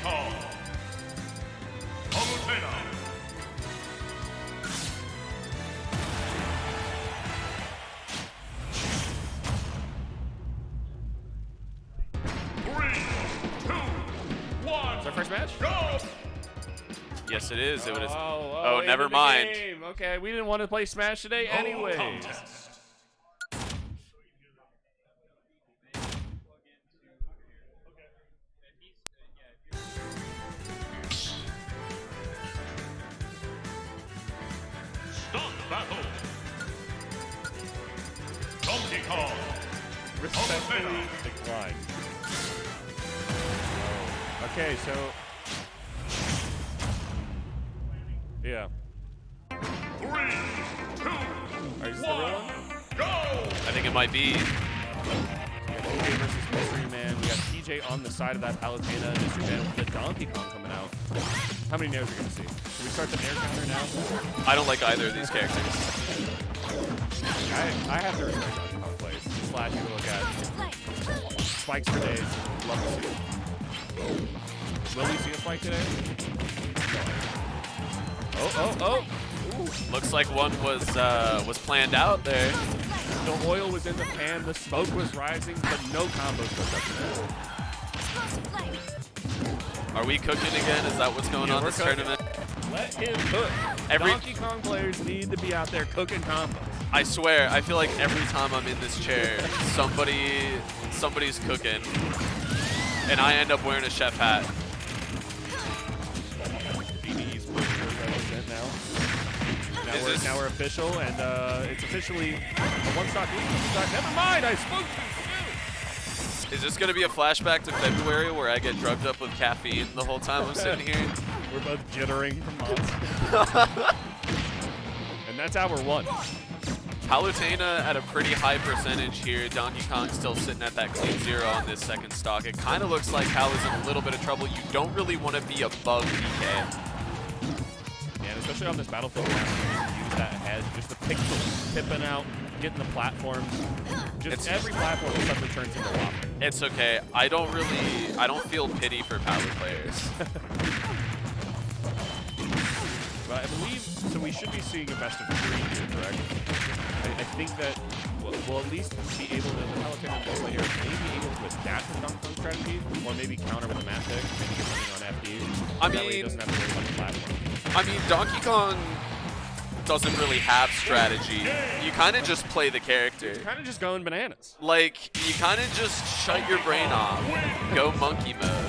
Kong. Palutena. Is our first match? Go! Yes, it is. It was. Oh, never end of the mind. game. Okay, we didn't want to play Smash today anyway. Contest. Start battle. Donkey Kong. Respectfully decline. Okay, so yeah. 3, 2, Is this the real 1, one? go! I think it might be. We got TJ versus Mystery Man. We got TJ on the side of that Palutena. Mystery Man with the Donkey Kong coming out. How many nails are we gonna see? Can we start the nair counter now? I don't like either of these characters. I have to respect Donkey Kong plays. Just flashy to look at. Spikes for days. Love to see it. Will we see a spike today? Oh. Ooh. Looks like one was planned out there. The oil was in the pan, the smoke was rising, but no combos hooked up today. Are we cooking again? Is that what's going on we're this cooking. tournament? Let him cook. Donkey Kong players need to be out there cooking combos. I swear, I feel like every time I'm in this chair, somebody's cooking, and I end up wearing a chef hat. BDE's represent now. Now we're official, and it's officially a one-stock lead. Never mind, I spoke too soon. Is this gonna be a flashback to February where I get drugged up with caffeine the whole time I'm sitting here? We're both jittering from mods. And that's hour one. Palutena at a pretty high percentage here. Donkey Kong still sitting at that clean 0 on this second stock. It kind of looks like Pal is in a little bit of trouble. You don't really want to be above DK. Yeah, and especially on this battlefield, you use that head, just the pixels tipping out, getting the platforms. Just every platform suddenly turns into Whopper. It's okay. I don't feel pity for Palu players. But I believe, so we should be seeing a best of 3 here, correct? I think that we'll at least be able to, the Palutena player may be able to adapt to the Donkey Kong strategy, or maybe counter with a map pick, maybe get something on FD. That way he doesn't have to worry about the platform. I mean, Donkey Kong doesn't really have strategy. You kind of just play the character. Kind of just going bananas. Like, you kind of just shut your brain off. Go monkey mode.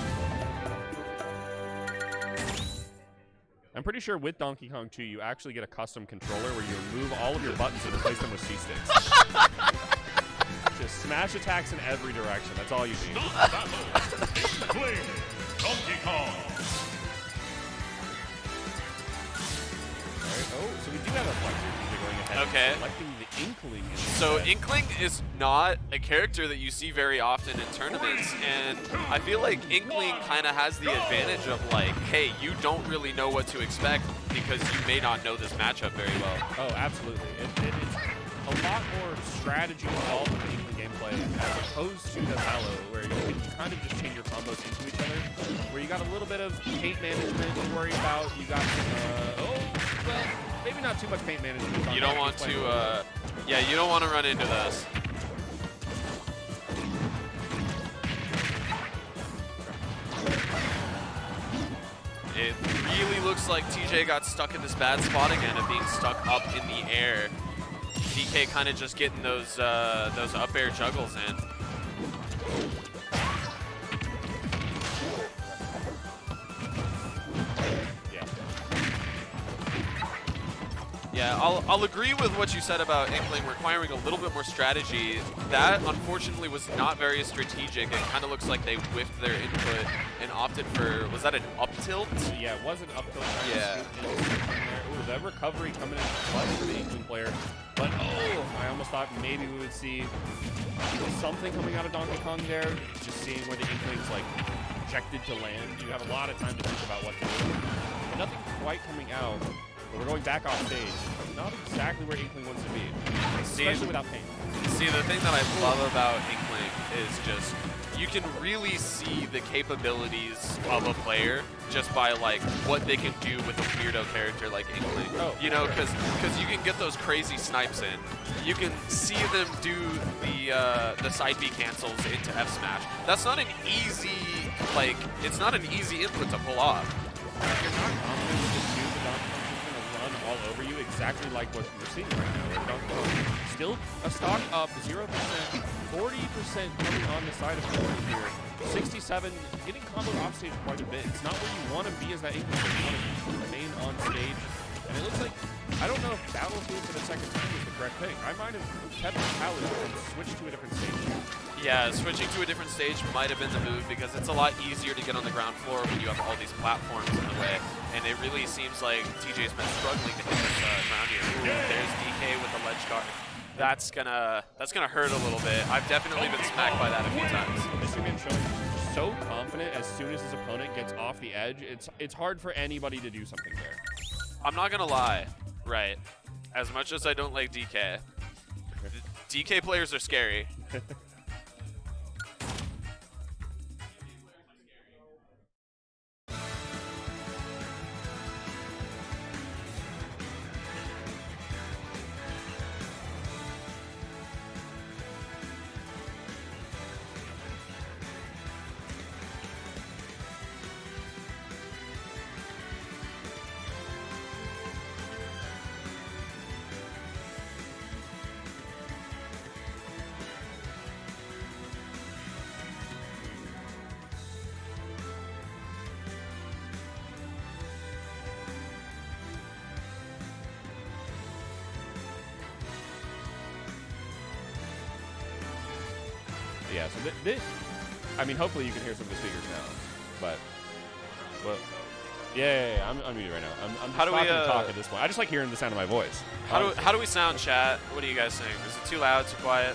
I'm pretty sure with Donkey Kong 2, you actually get a custom controller where you remove all of your buttons and replace them with C-sticks. Just smash attacks in every direction. That's all you need. Donkey Kong. Alright, oh, so we do have a flexor going ahead. Okay. Selecting the Inkling. So Inkling is not a character that you see very often in tournaments, and I feel like Inkling kind of has the advantage of like, hey, you don't really know what to expect because you may not know this matchup very well. Oh, absolutely. It's a lot more strategy involved in the Inkling gameplay as opposed to the Halo, where you can kind of just chain your combos into each other, where you got a little bit of paint management to worry about. You got well, maybe not too much paint management. You don't want to, yeah, you don't want to run into this. It really looks like TJ got stuck in this bad spot again of being stuck up in the air. DK kind of just getting those up air juggles in. Yeah, I'll agree with what you said about Inkling requiring a little bit more strategy. That, unfortunately, was not very strategic. It kind of looks like they whiffed their input and opted for, was that an up tilt? Yeah, it was an up tilt. Yeah. Ooh, that recovery coming in clutch for the Inkling player. But, oh, I almost thought maybe we would see something coming out of Donkey Kong there. Just seeing where the Inkling's, like, projected to land. You have a lot of time to think about what to do. But nothing quite coming out. But we're going back off stage. Not exactly where Inkling wants to be, especially without paint. See, the thing that I love about Inkling is just you can really see the capabilities of a player just by like what they can do with a weirdo character like Inkling. Oh, you know, because you can get those crazy snipes in. You can see them do the side B cancels into F smash. That's not an easy it's not an easy input to pull off. If you're not confident with this dude, the Donkey Kong is going to run all over you, exactly like what you're seeing right now. Where Donkey Kong still a stock up 0%, 40% coming on the side of Corey here. 67, getting comboed off stage quite a bit. It's not where you want to be as that Inkling. You want to remain on stage. And it looks like, I don't know if Battlefield for the second time is the correct pick. I might have kept the challenge and switched to a different stage. Yeah, switching to a different stage might have been the move because it's a lot easier to get on the ground floor when you have all these platforms in the way. And it really seems like TJ's been struggling to hit this ground here. Ooh, there's DK with the ledge guard. That's gonna hurt a little bit. I've definitely been smacked by that a few times. Mr. Man showing so confident as soon as his opponent gets off the edge. It's hard for anybody to do something there. I'm not gonna lie, right? As much as I don't like DK, DK players are scary. Yeah, so this, I mean, hopefully you can hear some of the speakers now, but, well, yeah, I'm muted right now. I'm just How do we, talking to talk at this point. I just like hearing the sound of my voice. How do we sound, chat? What do you guys think? Is it too loud, too quiet?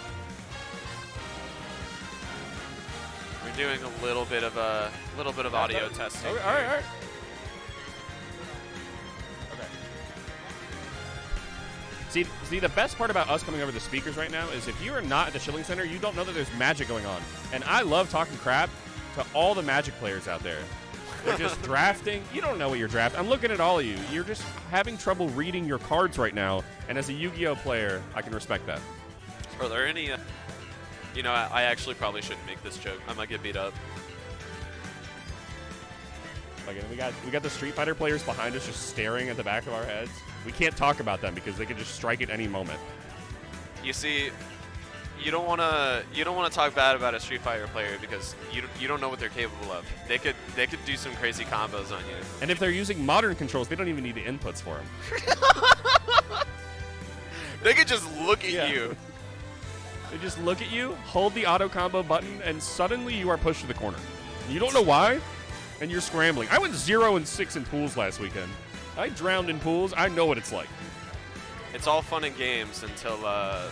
We're doing a little bit of audio testing. Okay, all right. Okay. See, the best part about us coming over the speakers right now is if you are not at the Shilling Center, you don't know that there's Magic going on. And I love talking crap to all the Magic players out there. They're just drafting. You don't know what you're drafting. I'm looking at all of you. You're just having trouble reading your cards right now. And as a Yu-Gi-Oh player, I can respect that. Are there any... you know, I actually probably shouldn't make this joke. I might get beat up. Like, we got the Street Fighter players behind us just staring at the back of our heads. We can't talk about them because they could just strike at any moment. You see, you don't want to talk bad about a Street Fighter player because you don't know what they're capable of. They could do some crazy combos on you. And if they're using modern controls, they don't even need the inputs for them. They could just look at you. They just look at you, hold the auto combo button, and suddenly you are pushed to the corner. You don't know why, and you're scrambling. I went 0-6 in pools last weekend. I drowned in pools. I know what it's like. It's all fun and games until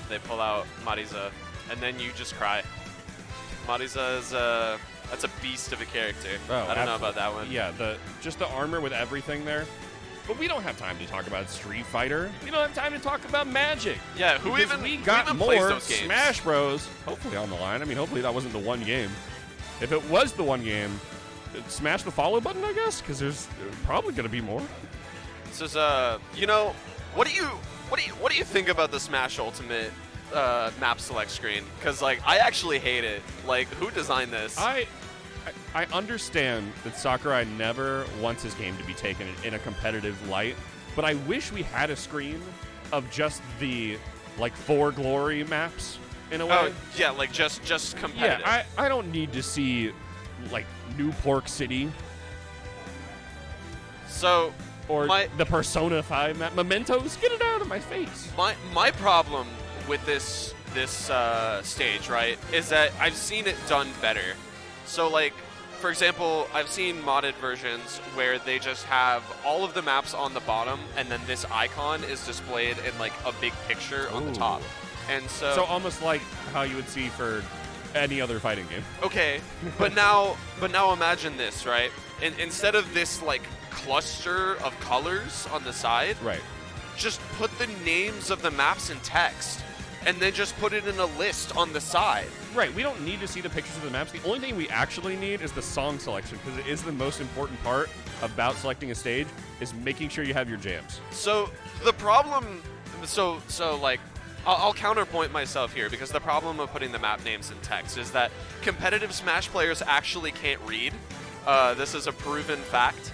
they pull out Marisa, and then you just cry. Marisa is that's a beast of a character. Oh, I don't know about that one. Yeah, just the armor with everything there. But we don't have time to talk about Street Fighter. We don't have time to talk about Magic. Yeah, we got who even more plays those games? Smash Bros. Hopefully on the line. I mean, hopefully that wasn't the one game. If it was the one game, smash the follow button, I guess, because there's probably going to be more. This is you know, what do you think about the Smash Ultimate map select screen? Because like I actually hate it. Like, who designed this? I understand that Sakurai never wants his game to be taken in a competitive light, but I wish we had a screen of just the like 4 glory maps in a way. Oh, yeah, like just competitive. Yeah, I don't need to see like New Pork City. So or the Persona 5 map. Mementos, get it out of my face. My problem with this stage, right, is that I've seen it done better. So like, for example, I've seen modded versions where they just have all of the maps on the bottom and then this icon is displayed in like a big picture on the top. And so almost like how you would see for any other fighting game. Okay, but now imagine this, right? Instead of this like cluster of colors on the side, right? Just put the names of the maps in text. and then just put it in a list on the side. Right, we don't need to see the pictures of the maps. The only thing we actually need is the song selection, because it is the most important part about selecting a stage, is making sure you have your jams. So the problem, like, I'll counterpoint myself here, because the problem of putting the map names in text is that competitive Smash players actually can't read. This is a proven fact.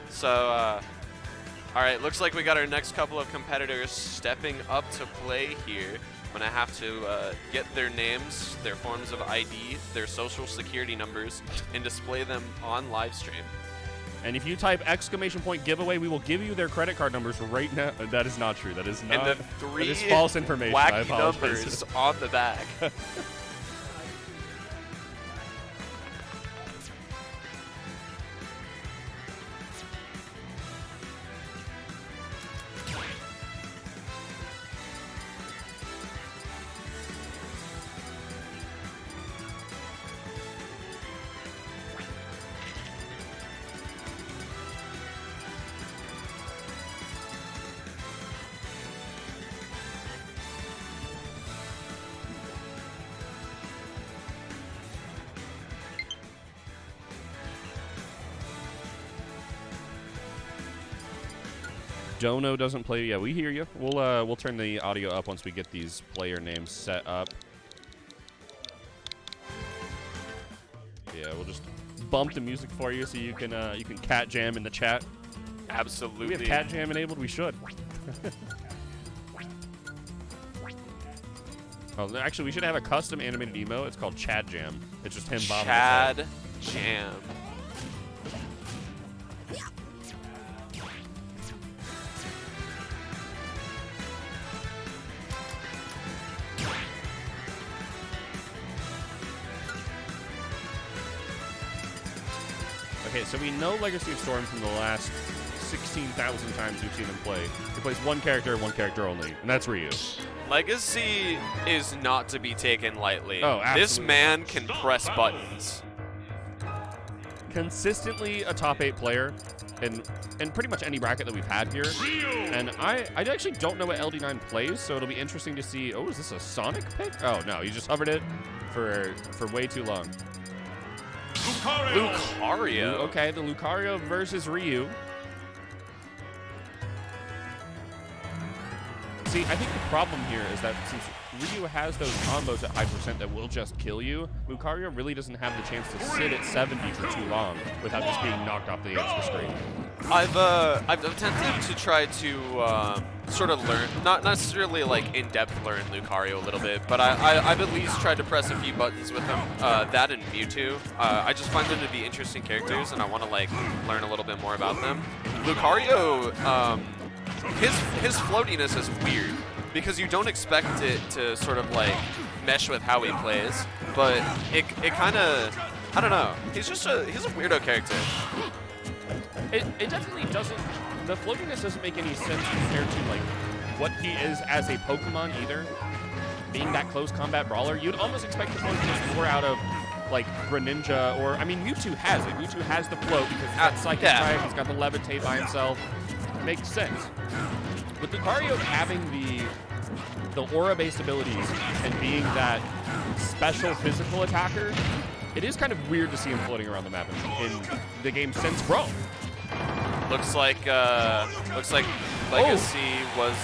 So, all right, looks like we got our next couple of competitors stepping up to play here. I'm gonna have to get their names, their forms of ID, their social security numbers, and display them on live stream. And if you type !giveaway, we will give you their credit card numbers right now. That is not true. That is not. And the three that is false information. I wacky apologize. numbers on the back. Dono doesn't play. Yeah, we hear you. We'll turn the audio up once we get these player names set up. Yeah, we'll just bump the music for you so you can cat jam in the chat. Absolutely. Do we have cat jam enabled? We should. Oh, actually, we should have a custom animated emo. It's called Chad Jam. It's just him bobbing his head. Chad Jam. Okay, so we know Legacy of Storm from the last 16,000 times we've seen him play. He plays one character only, and that's Ryu. Legacy is not to be taken lightly. Oh, absolutely. This man can press buttons. Consistently a top 8 player in pretty much any bracket that we've had here. And I actually don't know what LD9 plays, so it'll be interesting to see. Oh, is this a Sonic pick? Oh, no, he just hovered it for way too long. Lucario. Okay, the Lucario versus Ryu. See, I think the problem here is that since Ryu has those combos at high % that will just kill you, Lucario really doesn't have the chance to sit at 70 for too long without just being knocked off the edge of the screen. I've attempted to try to sort of learn, not necessarily like in-depth learn Lucario a little bit, but I've at least tried to press a few buttons with him. That and Mewtwo. I just find them to be interesting characters, and I want to like learn a little bit more about them. Lucario, his floatiness is weird because you don't expect it to sort of like mesh with how he plays, but it kind of, I don't know. He's a weirdo character. It definitely doesn't. The floatiness doesn't make any sense compared to like what he is as a Pokemon either. Being that close combat brawler, you'd almost expect the floatiness more out of like Greninja, or I mean Mewtwo has it. Mewtwo has the float because he's got Psychic Strike, he's got the Levitate by himself. It makes sense. With Lucario having the aura-based abilities and being that special physical attacker, it is kind of weird to see him floating around the map in the game since Brawl. Looks like Legacy was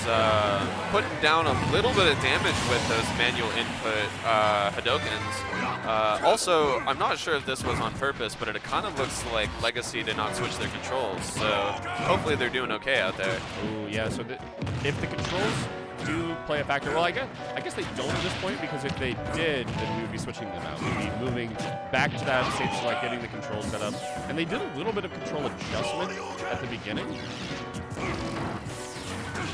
putting down a little bit of damage with those manual input Hadokens. Also, I'm not sure if this was on purpose, but it kind of looks like Legacy did not switch their controls. So hopefully they're doing okay out there. Ooh, yeah. So if the controls do play a factor, well, I guess they don't at this point, because if they did, then we would be switching them out. We'd be moving back to that stage select, getting the controls set up. And they did a little bit of control adjustment at the beginning,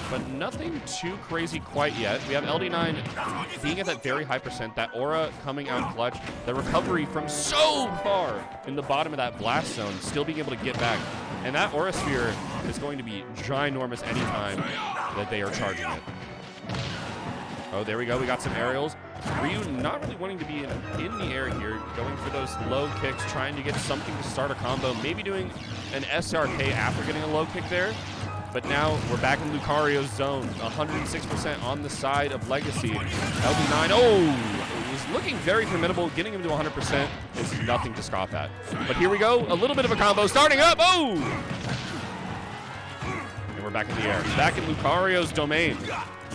but nothing too crazy quite yet. We have LD9 being at that very high %, that aura coming out clutch, the recovery from so far in the bottom of that blast zone, still being able to get back. And that aura sphere is going to be ginormous anytime that they are charging it. Oh, there we go. We got some aerials. Ryu not really wanting to be in the air here, going for those low kicks, trying to get something to start a combo, maybe doing an SRK after getting a low kick there. But now we're back in Lucario's zone. 106% on the side of Legacy. LD9, oh, he's looking very formidable. Getting him to 100% is nothing to scoff at. But here we go, a little bit of a combo starting up, oh! And we're back in the air. Back in Lucario's domain.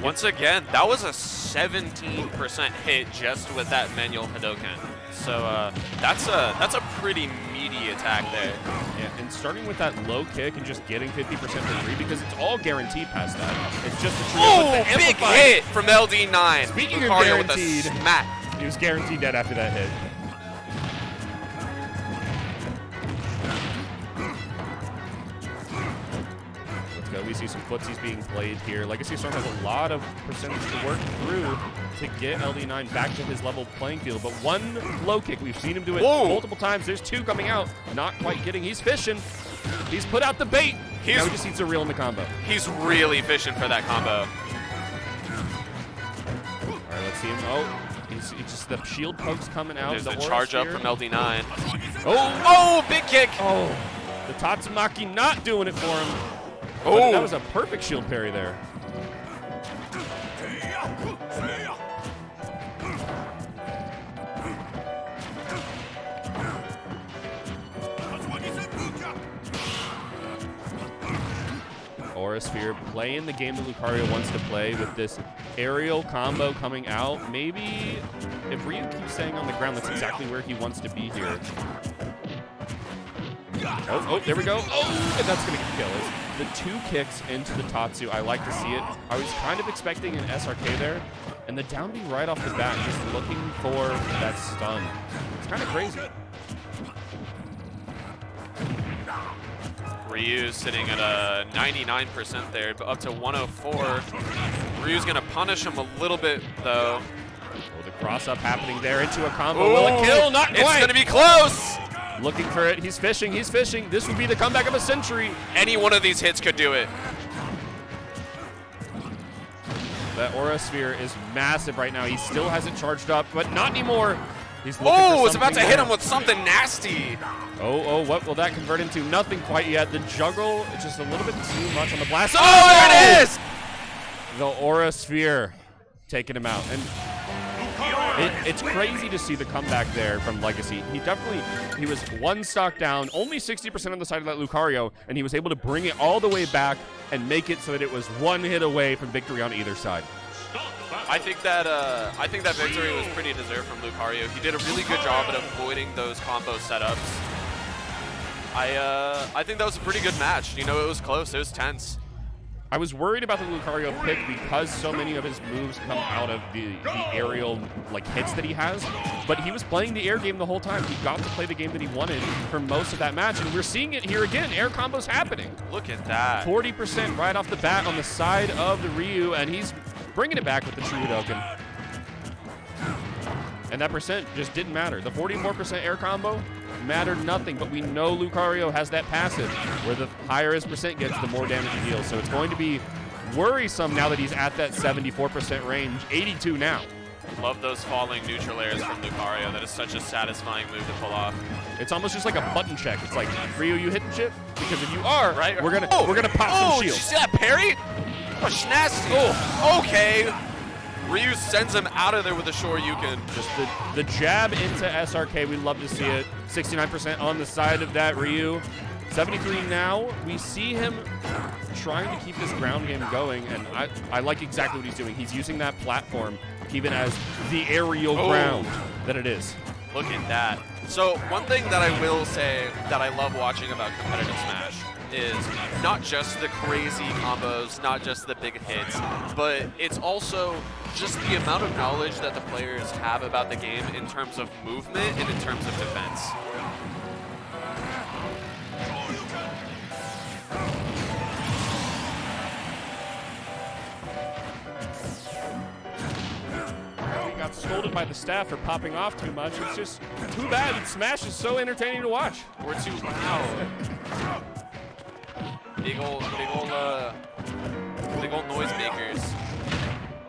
Once again, that was a 17% hit just with that manual Hadoken. So that's a pretty meaty attack there. Yeah, and starting with that low kick and just getting 50% for free because it's all guaranteed past that. It's just a trio. Oh, big hit from LD9. Speaking of Lucario with a guaranteed, smack. he was guaranteed dead after that hit. Let's go. We see some footsies being played here. Legacy Storm has a lot of percentage to work through to get LD9 back to his level playing field. But one low kick, we've seen him do it multiple times. There's two coming out. Not quite getting. He's fishing. He's put out the bait. Now he just needs to reel in the combo. He's really fishing for that combo. All right, let's see him. Oh, he's just the shield pokes coming out. There's a charge up from LD9. Oh, big kick. Oh, the Tatsumaki not doing it for him. Oh, but that was a perfect shield parry there. Aura Sphere playing the game that Lucario wants to play with this aerial combo coming out. Maybe if Ryu keeps staying on the ground, that's exactly where he wants to be here. Oh, there we go. Oh, and that's going to get the kill. It's the two kicks into the Tatsu. I like to see it. I was kind of expecting an SRK there, and the down B right off the bat, just looking for that stun. It's kind of crazy. Ryu sitting at a 99% there, but up to 104. Ryu's going to punish him a little bit, though. Oh, the cross-up happening there into a combo. Will it kill? Not quite. It's going to be close. Looking for it. He's fishing. He's fishing. This would be the comeback of a century. Any one of these hits could do it. That Aura Sphere is massive right now. He still hasn't charged up, but not anymore. He's looking Oh, for it's about to something hit more. him with something nasty. Oh, what will that convert into? Nothing quite yet. The juggle, it's just a little bit too much on the blast. Oh, there it is! The Aura Sphere taking him out. And it's crazy to see the comeback there from Legacy. He was one stock down, only 60% on the side of that Lucario, and he was able to bring it all the way back and make it so that it was one hit away from victory on either side. I think that victory was pretty deserved from Lucario. He did a really good job at avoiding those combo setups. I think that was a pretty good match. You know, it was close. It was tense. I was worried about the Lucario pick because so many of his moves come out of the aerial hits that he has, but he was playing the air game the whole time. He got to play the game that he wanted for most of that match, and we're seeing it here again. Air combos happening. Look at that. 40% right off the bat on the side of the Ryu, and he's bringing it back with the True Hadoken. And that percent just didn't matter. The 44% air combo mattered nothing, but we know Lucario has that passive where the higher his percent gets, the more damage he deals. So it's going to be worrisome now that he's at that 74% range, 82 now. Love those falling neutral airs from Lucario. That is such a satisfying move to pull off. It's almost just like a button check. It's like, Ryu, you hitting shit? Because if you are, right, we're gonna pop some Did you shields. see that parry? Oh, nasty. Oh, okay. Ryu sends him out of there with a Shoryuken. Just the jab into SRK, we love to see it. 69% on the side of that Ryu. 73 now. We see him trying to keep this ground game going, and I like exactly what he's doing. He's using that platform even as the aerial ground that it is. Look at that. So one thing that I will say that I love watching about competitive Smash is not just the crazy combos, not just the big hits, but it's also just the amount of knowledge that the players have about the game in terms of movement and in terms of defense. He got scolded by the staff for popping off too much. It's just too bad. Smash is so entertaining to watch. We're too loud. Big old noisemakers.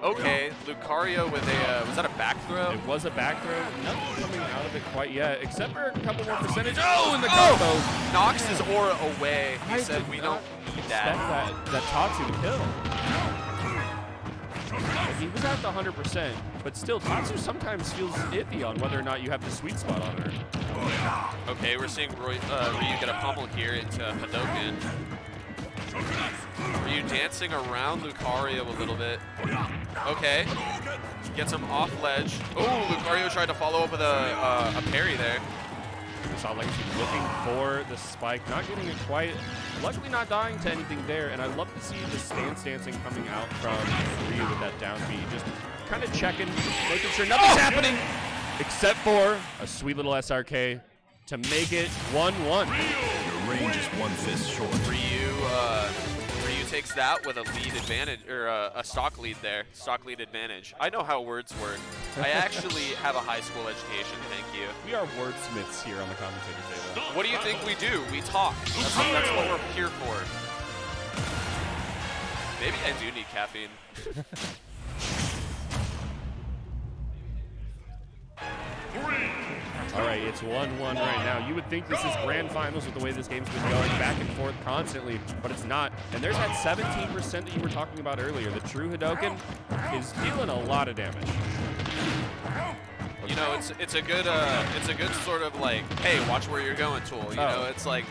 Okay, Lucario with a, was that a back throw? It was a back throw. Nothing coming out of it quite yet, except for a couple more percentage. Oh, and the combo. Knocks his aura away. He I said did we not don't need expect that. that Tatsu to kill. Like, he was at the 100%, but still, Tatsu sometimes feels iffy on whether or not you have the sweet spot on her. Okay, we're seeing Ryu get a pummel here into Hadoken. Ryu dancing around Lucario a little bit. Okay, gets him off ledge. Oh, Lucario tried to follow up with a parry there. We saw Legacy looking for the spike, not getting it quite. Luckily not dying to anything there, and I love to see the stance dancing coming out from Ryu with that down B. Just kind of checking, making sure nothing's happening, except for a sweet little SRK to make it 1-1. Your range is 1 fist short. Ryu takes that with a lead advantage, or a stock lead there. Stock lead advantage. I know how words work. I actually have a high school education, thank you. We are wordsmiths here on the commentator table. What do you think we do? We talk. That's what we're here for. Maybe I do need caffeine. All right, it's 1-1 right now. You would think this is grand finals with the way this game's been going back and forth constantly, but it's not. And there's that 17% that you were talking about earlier. The true Hadoken is dealing a lot of damage. You know, it's a good sort of like, hey, watch where you're going tool. You know, it's like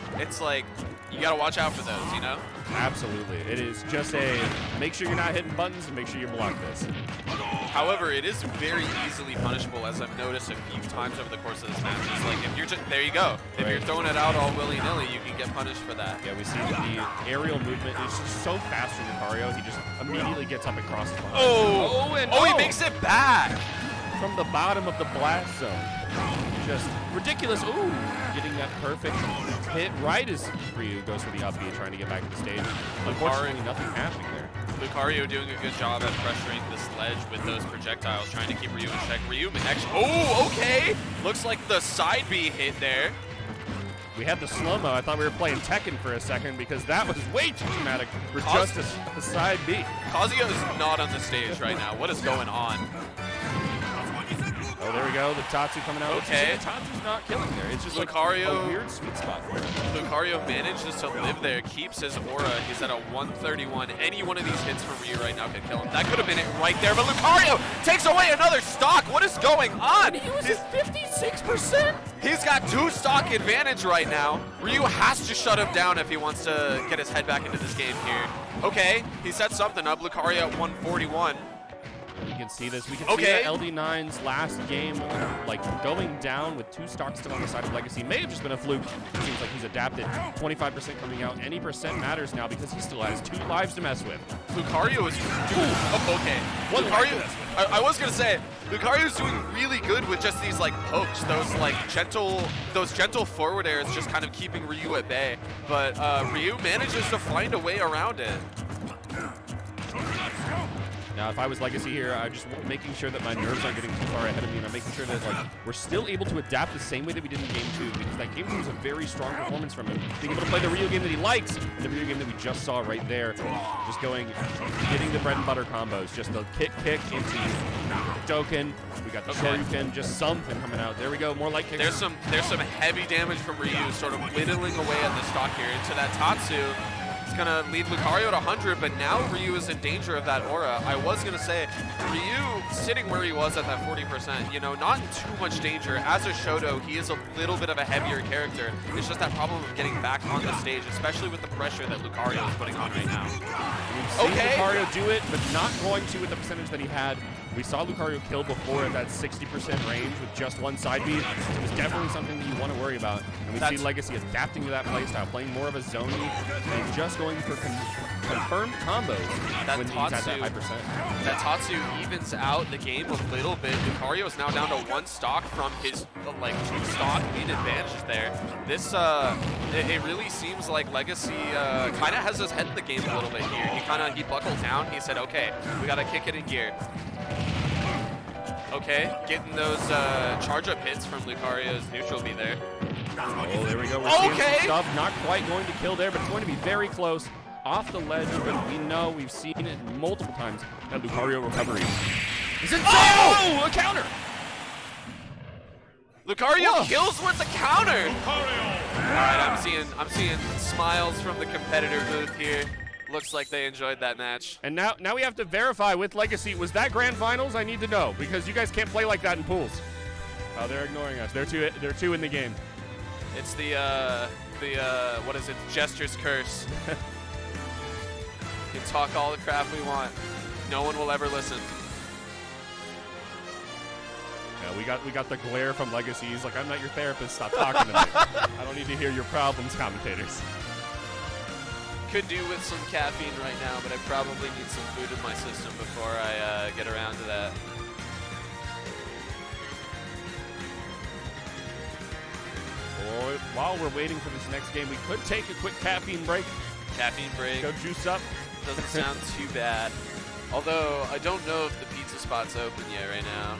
you gotta watch out for those. You know. Absolutely, it is just a make sure you're not hitting buttons and make sure you block this. However, it is very easily punishable, as I've noticed a few times over the course of this match. It's like if you're just there, you go. If you're throwing it out all willy-nilly, you can get punished for that. Yeah, we see that the aerial movement is just so fast from Lucario. He just immediately gets up and crosses behind. Oh, he makes it back from the bottom of the blast zone. Just ridiculous. Ooh, getting that perfect hit right as Ryu goes for the up B, trying to get back to the stage. Unfortunately, nothing happening there. Lucario doing a good job at pressuring this ledge with those projectiles, trying to keep Ryu in check. Ryu actually, oh, okay. Looks like the side B hit there. We had the slow-mo. I thought we were playing Tekken for a second because that was way too dramatic for just a side B. Kazuya is not on the stage right now. What is going on? Oh, there we go. The Tatsu coming out. Okay. Tatsu's not killing there. It's just Lucario, like a weird sweet spot for him. Lucario manages to live there, keeps his aura. He's at a 131. Any one of these hits from Ryu right now could kill him. That could have been it right there, but Lucario takes away another stock. What is going on? He was at 56%. He's got 2 stock advantage right now. Ryu has to shut him down if he wants to get his head back into this game here. Okay, he set something up. Lucario at 141. You can see this. We can see that LD9's last game, like going down with 2 stocks still on the side of Legacy. May have just been a fluke. It seems like he's adapted. 25% coming out. Any percent matters now because he still has 2 lives to mess with. Lucario is doing. Oh, okay. Lucario. I was gonna say Lucario's doing really good with just these like pokes, those gentle forward airs, just kind of keeping Ryu at bay. But Ryu manages to find a way around it. Now, if I was Legacy here, I'm just making sure that my nerves aren't getting too far ahead of me, and I'm making sure that like we're still able to adapt the same way that we did in Game 2, because that Game 2 was a very strong performance from him. Being able to play the Ryu game that he likes, and the Ryu game that we just saw right there. Just getting the bread and butter combos. Just the kick into Doken. We got the Shoryuken, just something coming out. There we go, more light kicks. There's some heavy damage from Ryu, sort of whittling away at the stock here into that Tatsu. It's gonna lead Lucario at 100, but now Ryu is in danger of that aura. I was gonna say, Ryu sitting where he was at that 40%, you know, not in too much danger. As a Shoto, he is a little bit of a heavier character. It's just that problem of getting back on the stage, especially with the pressure that Lucario is putting on right now. We've seen Lucario do it, but not going to with the percentage that he had. We saw Lucario kill before at that 60% range with just 1 side beat. It was definitely something that you want to worry about. And we see Legacy adapting to that playstyle, playing more of a zone and just going for confirmed combos when he's at that high percent. That Tatsu evens out the game a little bit. Lucario is now down to 1 stock from his like 2 stock lead advantages there. This it really seems like Legacy kind of has his head in the game a little bit here. He buckled down. He said, okay, we got to kick it in gear. Okay, getting those charge-up hits from Lucario's neutral B there. Oh, there we go. We're seeing some stuff. Not quite going to kill there, but it's going to be very close. off the ledge, but we know we've seen it multiple times. That Lucario recovery is insane. Oh, a counter. Lucario kills with the counter. Lucario. All right, I'm seeing smiles from the competitor booth here. Looks like they enjoyed that match. And now we have to verify with Legacy. Was that grand finals? I need to know because you guys can't play like that in pools. Oh, they're ignoring us. They're two in the game. It's the what is it? Gesture's curse. We can talk all the crap we want. No one will ever listen. Yeah, we got the glare from Legacy. He's like, I'm not your therapist. Stop talking to me. I don't need to hear your problems, commentators. Could do with some caffeine right now, but I probably need some food in my system before I get around to that. Or while we're waiting for this next game, we could take a quick caffeine break. Caffeine break. Go juice up. Doesn't sound too bad. Although, I don't know if the pizza spot's open yet right now.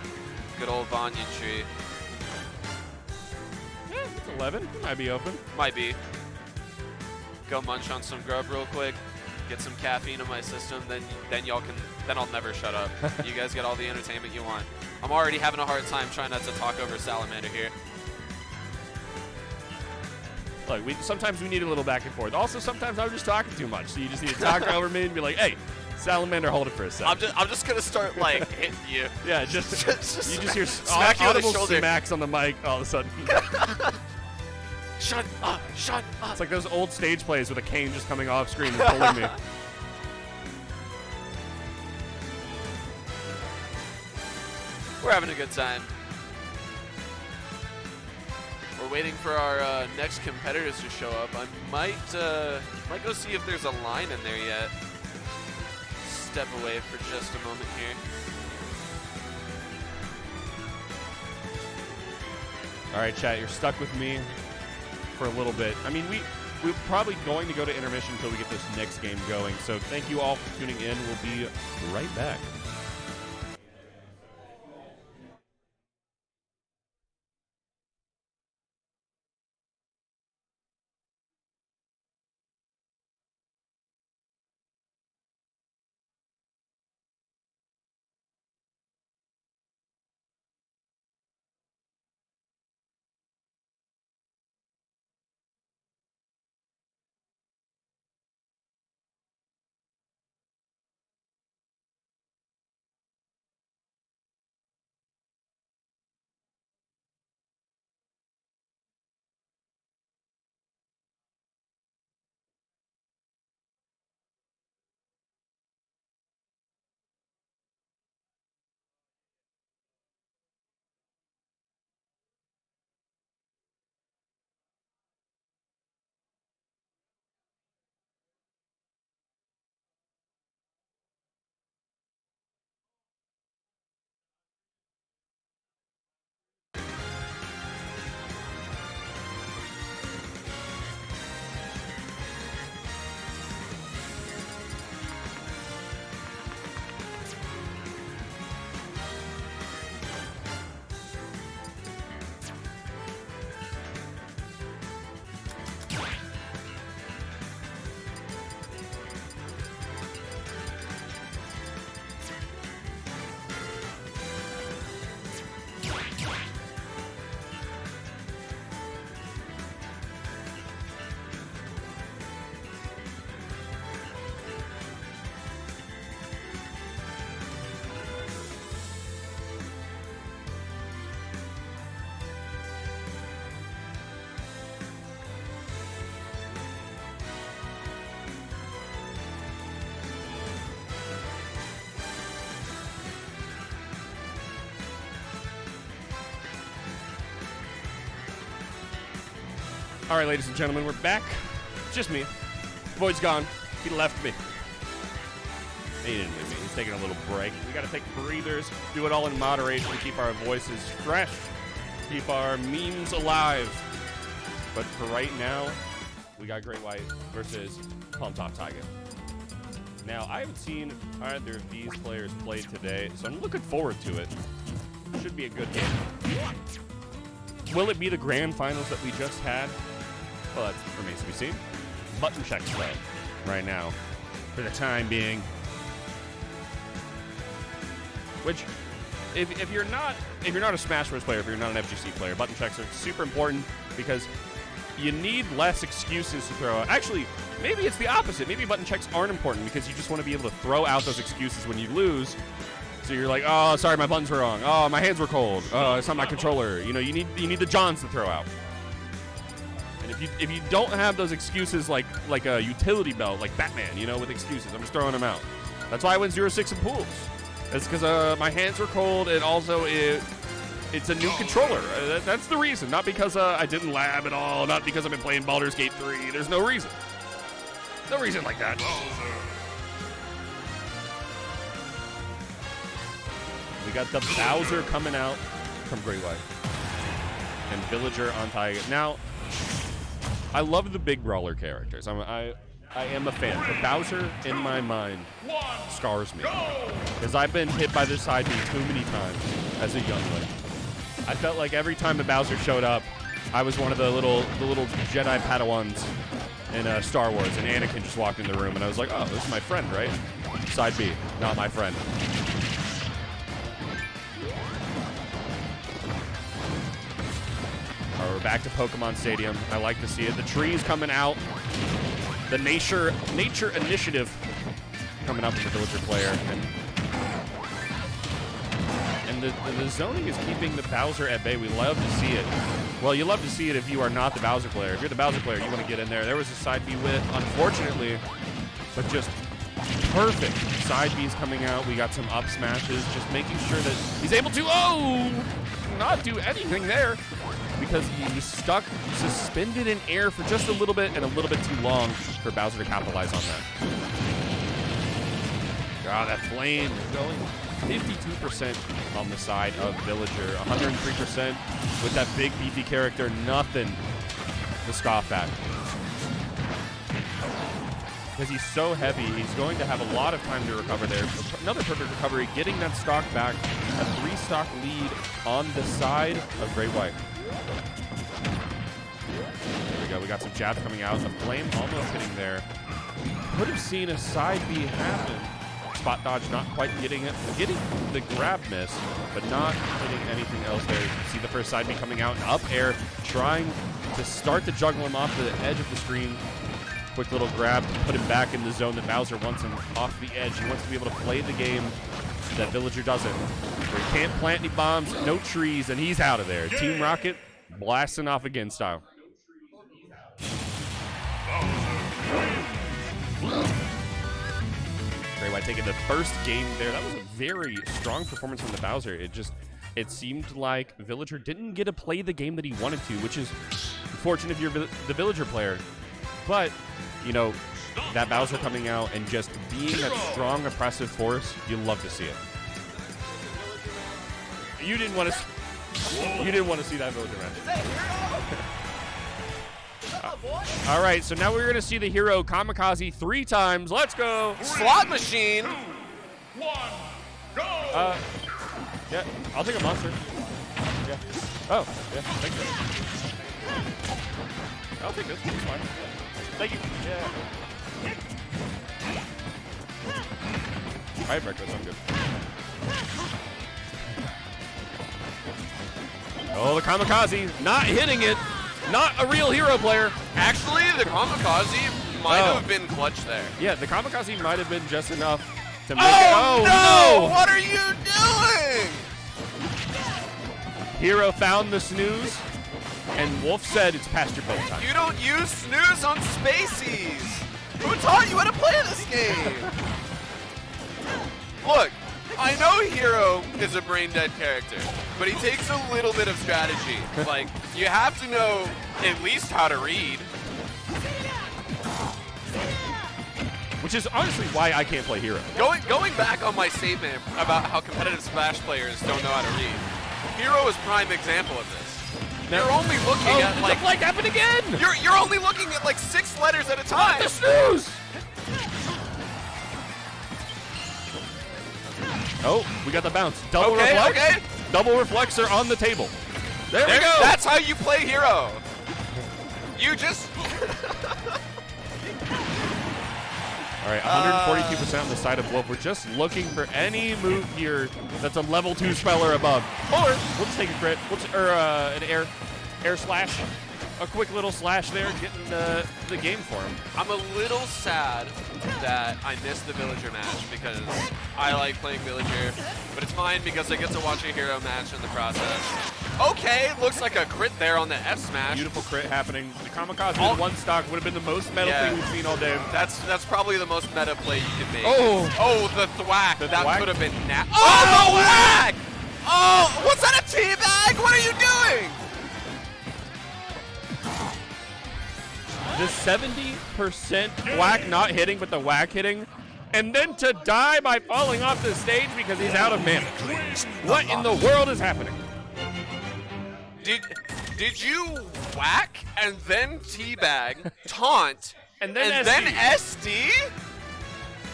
Good old Banyan Tree. Yeah, it's 11. It might be open. Might be. Go munch on some grub real quick. Get some caffeine in my system. Then y'all can. Then I'll never shut up. You guys get all the entertainment you want. I'm already having a hard time trying not to talk over Salamander here. Look, sometimes we need a little back and forth. Also, sometimes I'm just talking too much, so you just need to talk over me and be like, hey, Salamander, hold it for a second. I'm just gonna start like hitting you. Yeah, just you just hear smack you on the audible shoulder. smacks on the mic all of a sudden. Shut up! Shut up! It's like those old stage plays with a cane just coming off screen and pulling me. We're having a good time. We're waiting for our next competitors to show up. I might go see if there's a line in there yet. Step away for just a moment here. All right, chat, you're stuck with me for a little bit. I mean, we're probably going to go to intermission until we get this next game going. So thank you all for tuning in. We'll be right back. All right, ladies and gentlemen, we're back. Just me. Void's gone. He left me. He didn't leave me. He's taking a little break. We got to take breathers, do it all in moderation to keep our voices fresh, keep our memes alive. But for right now, we got Great White versus Palm Top Tiger. Now, I haven't seen either of these players play today, so I'm looking forward to it. Should be a good game. Will it be the grand finals that we just had? Well, that remains to be seen. Button checks, though. right now, for the time being. Which, if you're not a Smash Bros. Player, if you're not an FGC player, button checks are super important because you need less excuses to throw out. Actually, maybe it's the opposite. Maybe button checks aren't important because you just want to be able to throw out those excuses when you lose. So you're like, oh, sorry, my buttons were wrong. Oh, my hands were cold. Oh, it's not my controller. You know, you need the Johns to throw out. And if you don't have those excuses like a utility belt, like Batman, you know, with excuses, I'm just throwing them out. That's why I went 0-6 in pools. It's because my hands were cold, and also it's a new controller. That's the reason, not because I didn't lab at all, not because I've been playing Baldur's Gate 3. There's no reason. No reason like that. We got the Bowser coming out from Great White. And Villager on Tiger. Now, I love the big brawler characters. I am a fan. But Bowser, in my mind, scars me. Because I've been hit by this side B too many times as a youngling. I felt like every time the Bowser showed up, I was one of the little Jedi Padawans in Star Wars, and Anakin just walked in the room, and I was like, oh, this is my friend, right? Side B, not my friend. All right, we're back to Pokemon Stadium. I like to see it. The trees coming out. The nature initiative coming up with the Villager player. And the zoning is keeping the Bowser at bay. We love to see it. Well, you love to see it if you are not the Bowser player. If you're the Bowser player, you want to get in there. There was a side B with, unfortunately, but just perfect. Side B's coming out. We got some up smashes, just making sure that he's able to, not do anything there because he stuck suspended in air for just a little bit and a little bit too long for Bowser to capitalize on that. God, that flame is going 52% on the side of Villager, 103% with that big beefy character, nothing to scoff at. Because he's so heavy, he's going to have a lot of time to recover there. Another perfect recovery, getting that stock back, a 3-stock lead on the side of Great White. There we go, we got some jabs coming out. The flame almost hitting there. Could have seen a side B happen. Spot dodge not quite getting it. Getting the grab miss, but not hitting anything else there. You can see the first side B coming out, up air, trying to start to juggle him off the edge of the screen. Quick little grab to put him back in the zone that Bowser wants him off the edge. He wants to be able to play the game that Villager doesn't. Where he can't plant any bombs, no trees, and he's out of there. Team Rocket blasting off again style. Great White taking the first game there. That was a very strong performance from the Bowser. It seemed like Villager didn't get to play the game that he wanted to, which is unfortunate if you're the Villager player. But, you know, that Bowser coming out and just being that strong, oppressive force, you love to see it. You didn't want to see that Villager match. All right, so now we're going to see the hero Kamikaze 3 times. Let's go. Slot machine. 2, 1, go. Yeah, I'll take a monster. Yeah. Oh, yeah, thank you. I'll take this. It's fine. Thank you. Yeah. All right, breakfast. I'm good. Oh, the Kamikaze not hitting it. Not a real hero player. Actually, the Kamikaze might have been clutch there. Yeah, the Kamikaze might have been just enough to make Oh, it. no! What are you doing? Hero found the snooze, and Wolf said it's past your bedtime. You don't use snooze on spaceys. Who taught you how to play this game? Look, I know Hero is a brain-dead character, but he takes a little bit of strategy. Like, you have to know at least how to read. Which is honestly why I can't play Hero. Going back on my statement about how competitive Smash players don't know how to read, Hero is prime example of this. You're only looking at like... the flag happened again! You're only looking at like 6 letters at a time. The snooze! Oh, we got the bounce. Double reflex. Okay. Double reflexer on the table. There we go. That's how you play Hero. You just... All right, 142% on the side of Wolf. We're just looking for any move here that's a level 2 spell or above. Or we'll just take a crit, or an air slash. A quick little slash there, getting the game for him. I'm a little sad that I missed the Villager match because I like playing Villager, but it's fine because I get to watch a hero match in the process. Okay, looks like a crit there on the F smash. Beautiful crit happening. The Kamikaze with one stock would have been the most meta thing we've seen all day. That's probably the most meta play you can make. Oh, the thwack. That thwack? could have been Oh, the whack! Oh, was that a teabag? What are you doing? The 70% whack not hitting, but the whack hitting. And then to die by falling off the stage because he's out of mana. What in the world is happening? Did you whack and then teabag, taunt, and then SD?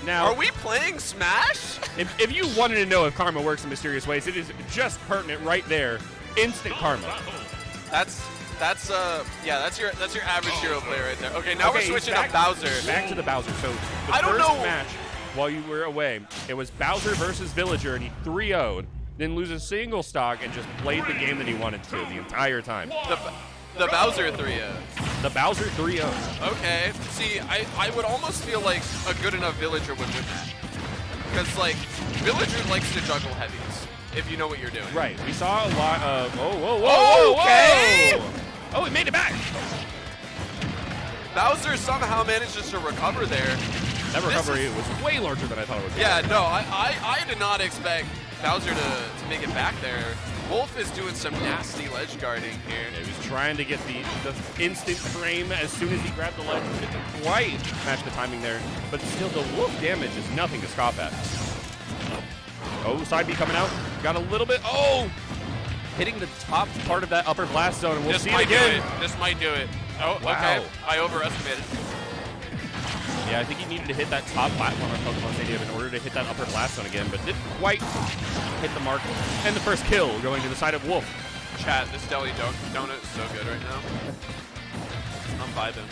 Now, are we playing Smash? If you wanted to know if karma works in mysterious ways, it is just pertinent right there. Instant karma. That's your average hero player right there. Okay, now we're switching to Bowser. Back to the Bowser. So the first match while you were away, it was Bowser versus Villager, and he 3-0'd, didn't lose a single stock, and just played the game that he wanted to the entire time. The Bowser 3-0. The Bowser 3-0. Okay. See, I would almost feel like a good enough Villager would win that. Because, like, Villager likes to juggle heavies, if you know what you're doing. Right. We saw a lot of... Whoa. Oh, he made it back. Bowser somehow manages to recover there. That recovery was way larger than I thought it would be. Yeah, no, I did not expect Bowser to make it back there. Wolf is doing some nasty ledge guarding here. Yeah, he was trying to get the instant frame as soon as he grabbed the ledge. Didn't quite match the timing there, but still the Wolf damage is nothing to scoff at. Oh, side B coming out. Got a little bit. Oh! Hitting the top part of that upper blast zone, and we'll see it again. This might do it. Oh, wow. Okay. I overestimated. Yeah, I think he needed to hit that top platform on Pokemon Stadium in order to hit that upper blast zone again, but didn't quite hit the mark. And the first kill going to the side of Wolf. Chat, this deli donut is so good right now. I'm vibing.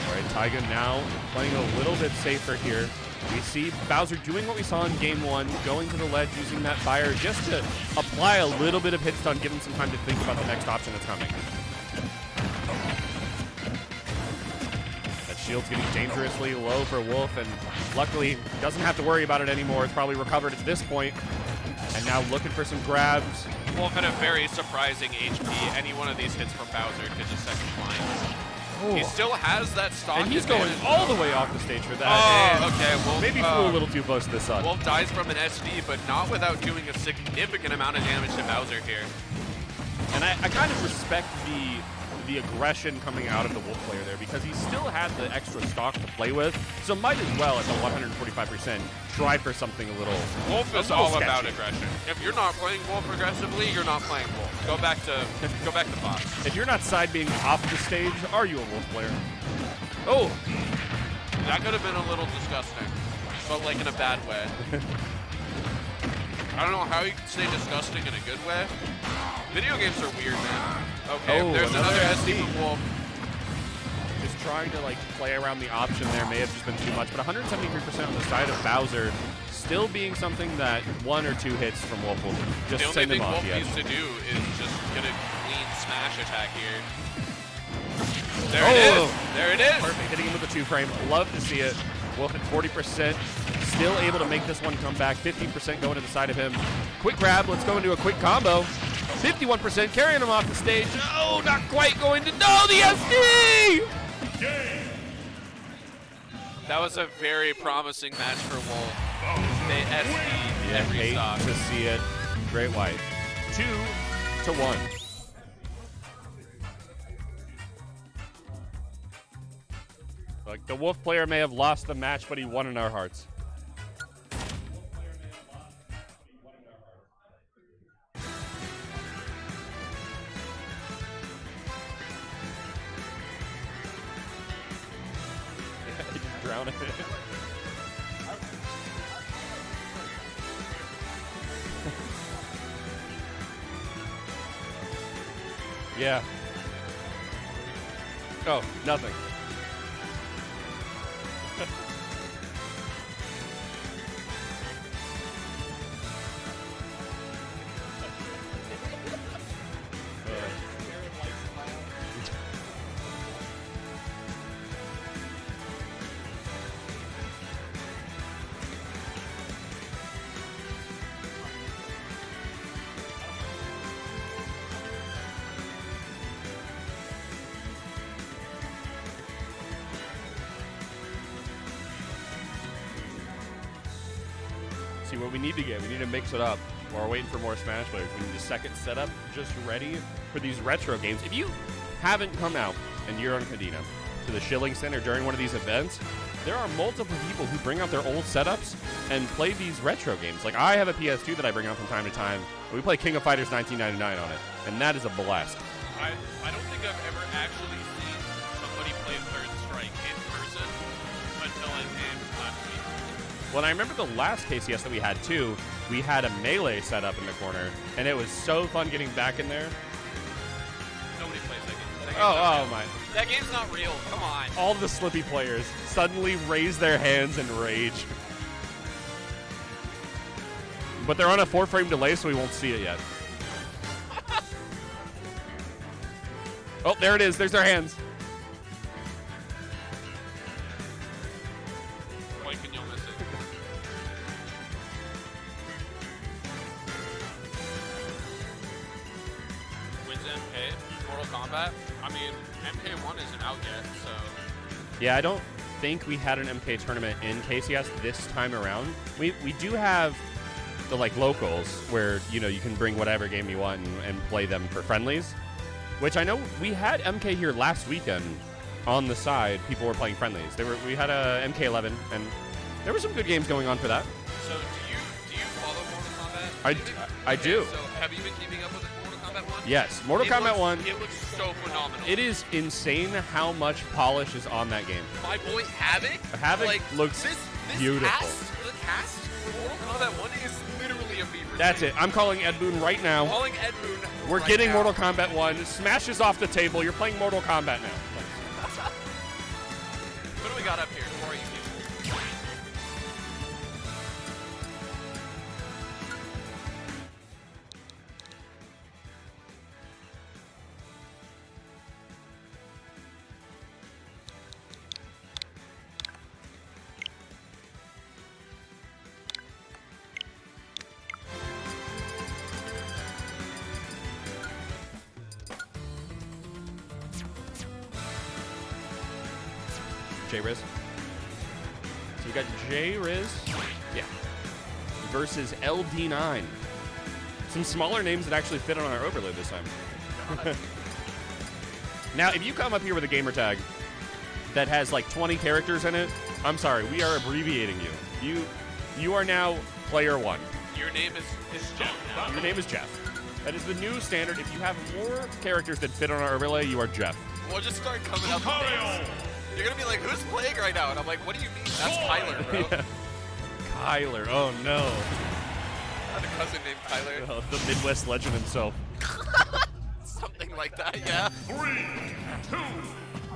All right, Taiga now playing a little bit safer here. We see Bowser doing what we saw in Game 1, going to the ledge, using that fire just to apply a little bit of hit stun, give him some time to think about the next option that's coming. That shield's getting dangerously low for Wolf, and luckily doesn't have to worry about it anymore. It's probably recovered at this point, and now looking for some grabs. Wolf had a very surprising HP. Any one of these hits from Bowser could just set him flying. Oh. He still has that stock and he's going all the way off the stage for that. Oh, okay. Wolf, maybe flew a little too close to the sun. Wolf dies from an SD, but not without doing a significant amount of damage to Bowser here. And I kind of respect the aggression coming out of the Wolf player there because he still had the extra stock to play with, so might as well at the 145% try for something a little Wolf is all about aggression. If you're not playing Wolf aggressively, you're not playing Wolf. Go back to Fox. If you're not side being off the stage, are you a Wolf player? Oh, that could have been a little disgusting, but like in a bad way. I don't know how you can say disgusting in a good way. Video games are weird, man. Okay, there's another SD from Wolf. Just trying to like play around the option there may have just been too much, but 173% on the side of Bowser still being something that 1 or 2 hits from Wolf will just send him off. The only thing Wolf needs to do is just get a clean smash attack here. There it is. There it is. Perfect, hitting him with the 2-frame. Love to see it. Wolf at 40%, still able to make this one come back. 15% going to the side of him. Quick grab, let's go into a quick combo. 51% carrying him off the stage. Oh, not quite going to, no, the SD! That was a very promising match for Wolf. They SD every stock. To see it. Great White. 2-1. Like, the Wolf player may have lost the match, but he won in our hearts. Yeah, he just drowned in it. Yeah. Oh, nothing. See what we need to get. We need to mix it up. While we're waiting for more Smash players, we need a second setup just ready for these retro games. If you haven't come out and you're on Kadena to the Shilling Center during one of these events, there are multiple people who bring out their old setups and play these retro games. Like, I have a PS2 that I bring out from time to time. We play King of Fighters 1999 on it, and that is a blast. I don't think I've ever actually seen somebody play Third Strike in person until I came last week. Well, I remember the last KCS that we had, too. We had a melee set up in the corner, and it was so fun getting back in there. Nobody plays that game. Oh my. That game's not real. Come on. All the Slippy players suddenly raise their hands in rage. But they're on a 4-frame delay, so we won't see it yet. Oh, there it is. There's their hands. Blink and you'll miss it. Wins MK, Mortal Kombat. I mean, MK1 isn't out yet, so. Yeah, I don't think we had an MK tournament in KCS this time around. We do have the like locals where, you know, you can bring whatever game you want and play them for friendlies, which I know we had MK here last weekend on the side. People were playing friendlies. We had a MK11 and there were some good games going on for that. So do you follow Mortal Kombat? I do. So have you been keeping up with Mortal Kombat 1? Yes, Mortal Kombat 1. It looks so phenomenal. It is insane how much polish is on that game. My boy Havoc. Havoc looks this beautiful. The cast for Mortal Kombat 1 is literally a fever. That's it. I'm calling Ed Boon right now. Calling Ed Boon. We're right getting now. Mortal Kombat 1. Smash is off the table. You're playing Mortal Kombat now. What do we got up here? Who are you people? J-Riz. So we got J-Riz. Yeah. Versus LD9. Some smaller names that actually fit on our overlay this time. Now, if you come up here with a gamer tag that has like 20 characters in it, I'm sorry, we are abbreviating you. You are now player 1. Your name is Jeff now. Your name is Jeff. That is the new standard. If you have more characters that fit on our overlay, you are Jeff. We'll just start coming up with names. You're gonna be like, who's playing right now? And I'm like, what do you mean? That's Kyler, bro. Yeah. Kyler, oh no. I had a cousin named Kyler. Oh, the Midwest legend himself. Something like that, yeah. 3, 2,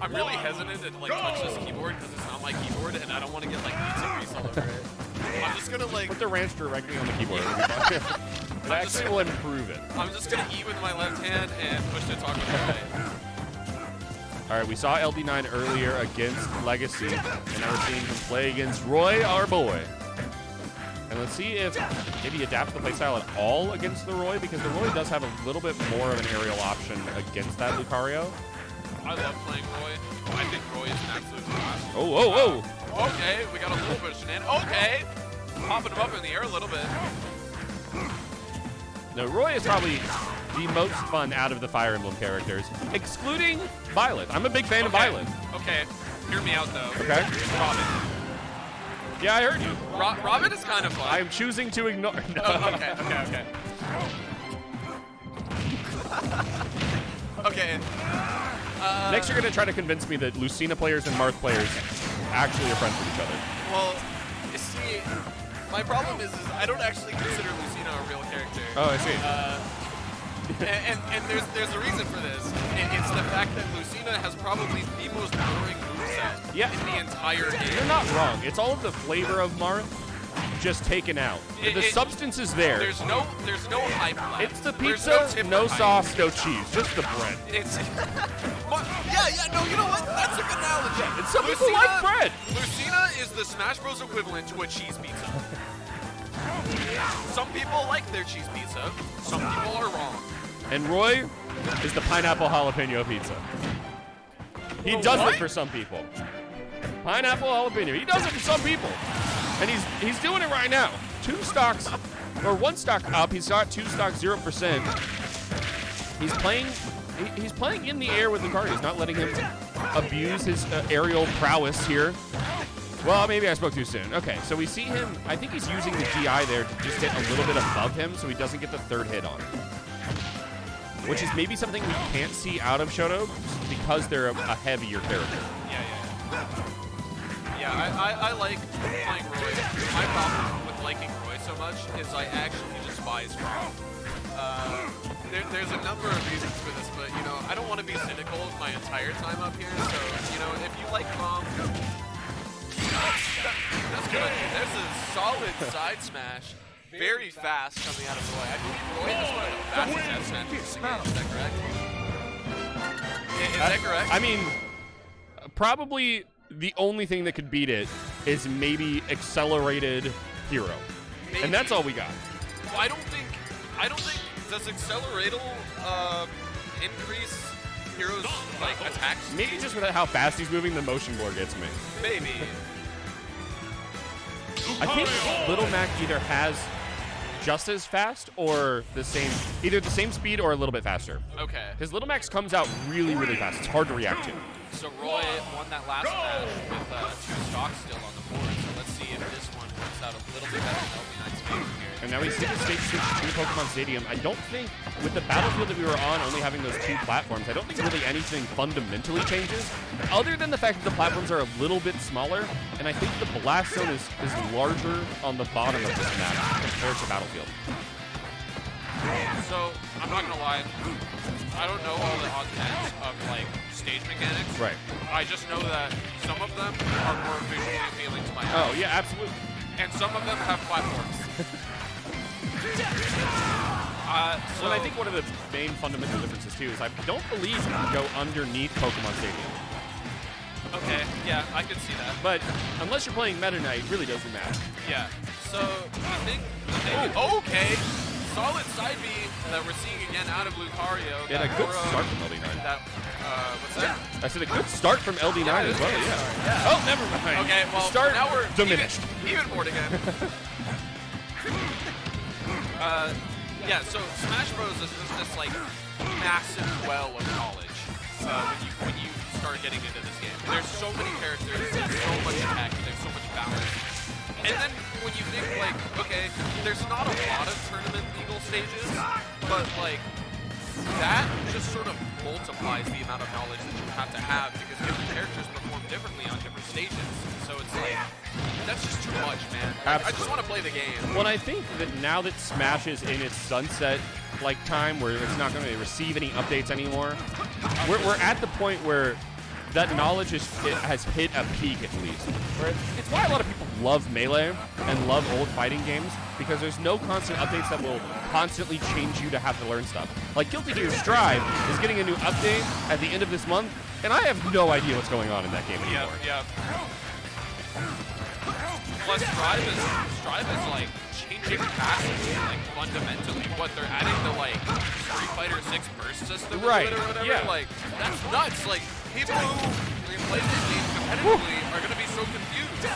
I'm really hesitant to like touch this keyboard because it's not my keyboard and I don't want to get like pizza grease all over it. I'm just gonna like Put the ranch directly on the keyboard. It'll be fine. It actually will improve it. I'm just gonna eat with my left hand and push to talk with my right. All right, we saw LD9 earlier against Legacy, and now we're seeing him play against Roy, our boy. And let's see if maybe he adapts the playstyle at all against the Roy, because the Roy does have a little bit more of an aerial option against that Lucario. I love playing Roy. I think Roy is an absolute blast. Oh. Okay, we got a little bit of shenanigans. Okay, popping him up in the air a little bit. No, Roy is probably the most fun out of the Fire Emblem characters, excluding Violet. I'm a big fan of Violet. Okay, hear me out though. Okay. Robin. Yeah, I heard you. Robin is kind of fun. I'm choosing to ignore. No. Oh, okay. Okay. Next, you're going to try to convince me that Lucina players and Marth players actually are friends with each other. Well, you see, my problem is I don't actually consider Lucina a real character. Oh, I see. And there's a reason for this. It's the fact that Lucina has probably the most boring moveset in the entire game. You're not wrong. It's all of the flavor of Marth just taken out. The substance is there. There's no hype left. It's the pizza, no sauce, no cheese, just the bread. It's no, you know what? That's a good analogy. And some people like bread. Lucina is the Smash Bros equivalent to a cheese pizza. Some people like their cheese pizza. Some people are wrong. And Roy is the pineapple jalapeno pizza. He does it for some people. Pineapple jalapeno. He does it for some people. And he's doing it right now. 2 stocks, or 1 stock up. He's got 2 stocks, 0%. He's playing in the air with Lucario. He's not letting him abuse his aerial prowess here. Well, maybe I spoke too soon. Okay, so we see him. I think he's using the GI there to just get a little bit above him so he doesn't get the 3rd hit on him. Which is maybe something we can't see out of Shoto because they're a heavier character. Yeah, I like playing Roy. My problem with liking Roy so much is I actually despise Rom. There's a number of reasons for this, but, you know, I don't want to be cynical my entire time up here, so, you know, if you like Rom, that's good. There's a solid side smash. Very fast coming out of Roy. I believe Roy has one of the fastest F smashes in the game. Is that correct? Is that correct? I mean, probably the only thing that could beat it is maybe accelerated hero. Maybe. And that's all we got. Well, I don't think, does acceleratal increase heroes, like, attacks? Maybe just with how fast he's moving, the motion blur gets me. Maybe. I think Little Mac either has just as fast or the same, either the same speed or a little bit faster. Okay. Because Little Max comes out really, really fast. It's hard to react to. So Roy won that last match with 2 stocks still on the board, so let's see if this one works out a little bit better than LB9's game here. And now we see the stage switch to Pokemon Stadium. I don't think, with the battlefield that we were on only having those 2 platforms, I don't think really anything fundamentally changes, other than the fact that the platforms are a little bit smaller, and I think the blast zone is larger on the bottom of this map compared to Battlefield. So, I'm not gonna lie, I don't know all the odds and ends of, like, stage mechanics. Right. I just know that some of them are more visually appealing to my eyes. Oh, yeah, absolutely. And some of them have platforms. So I think one of the main fundamental differences, too, is I don't believe you can go underneath Pokemon Stadium. Okay, yeah, I can see that. But unless you're playing Meta Knight, it really doesn't matter. Yeah. So, I think okay. Solid side B that we're seeing again out of Lucario. And a good start from LD9. What's that? I said a good start from LD9 as well, yeah. Oh, never mind. Okay, well, start now we're diminished. Even more again. Yeah, so Smash Bros. Is this like massive well of knowledge when you start getting into this game. There's so many characters, there's so much attack, there's so much balance. And then when you think like, okay, there's not a lot of tournament legal stages, but like that just sort of multiplies the amount of knowledge that you have because different characters perform differently on different stages. So it's like, that's just too much, man. Like, I just want to play the game. Well, I think that now that Smash is in its sunset time where it's not going to receive any updates anymore, we're at the point where that knowledge has hit a peak at least. It's why a lot of people love Melee and love old fighting games, because there's no constant updates that will constantly change you to have to learn stuff. Like Guilty Gear Strive is getting a new update at the end of this month, and I have no idea what's going on in that game anymore. Yeah. Plus, Strive is like changing massively, like fundamentally. What they're adding the like Street Fighter 6 burst system, right? Or whatever. Yeah. Like that's nuts. Like people who play this game competitively are gonna be so confused.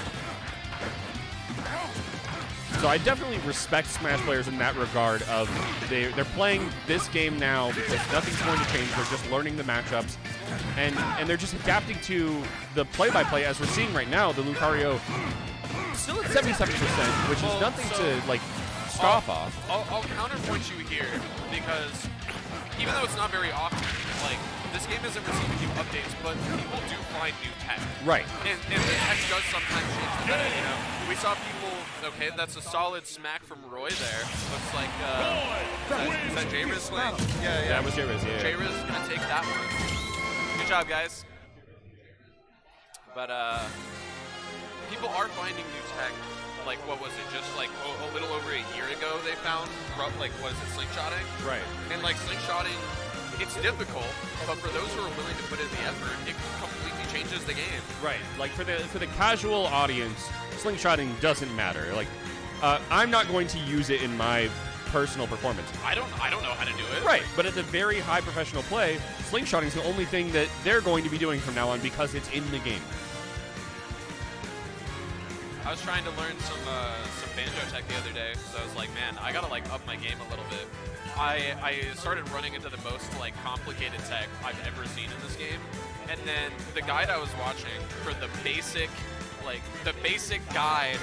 So I definitely respect Smash players in that regard. Of they're playing this game now because nothing's going to change. They're just learning the matchups, and they're just adapting to the play-by-play as we're seeing right now. The Lucario still at 77%, which is nothing to like scoff off. I'll counterpoint you here because even though it's not very often, like this game isn't receiving new updates, but people do find new tech. Right. And the tech does sometimes change the meta, you know. We saw people, okay, that's a solid smack from Roy there. Looks like, is that J-Riz playing? Yeah. That was J-Riz, yeah. J-Riz is going to take that one. Good job, guys. But, people are finding new tech. Like, what was it, just like a little over a year ago they found, like, what is it, slingshotting? Right. And like slingshotting, it's difficult, but for those who are willing to put in the effort, it completely changes the game. Right. Like for the casual audience, slingshotting doesn't matter. Like, I'm not going to use it in my personal performance. I don't know how to do it. Right. But at the very high professional play, slingshotting is the only thing that they're going to be doing from now on because it's in the game. I was trying to learn some banjo tech the other day, so I was like, man, I gotta like up my game a little bit. I started running into the most like complicated tech I've ever seen in this game, and then the guide I was watching for the basic guide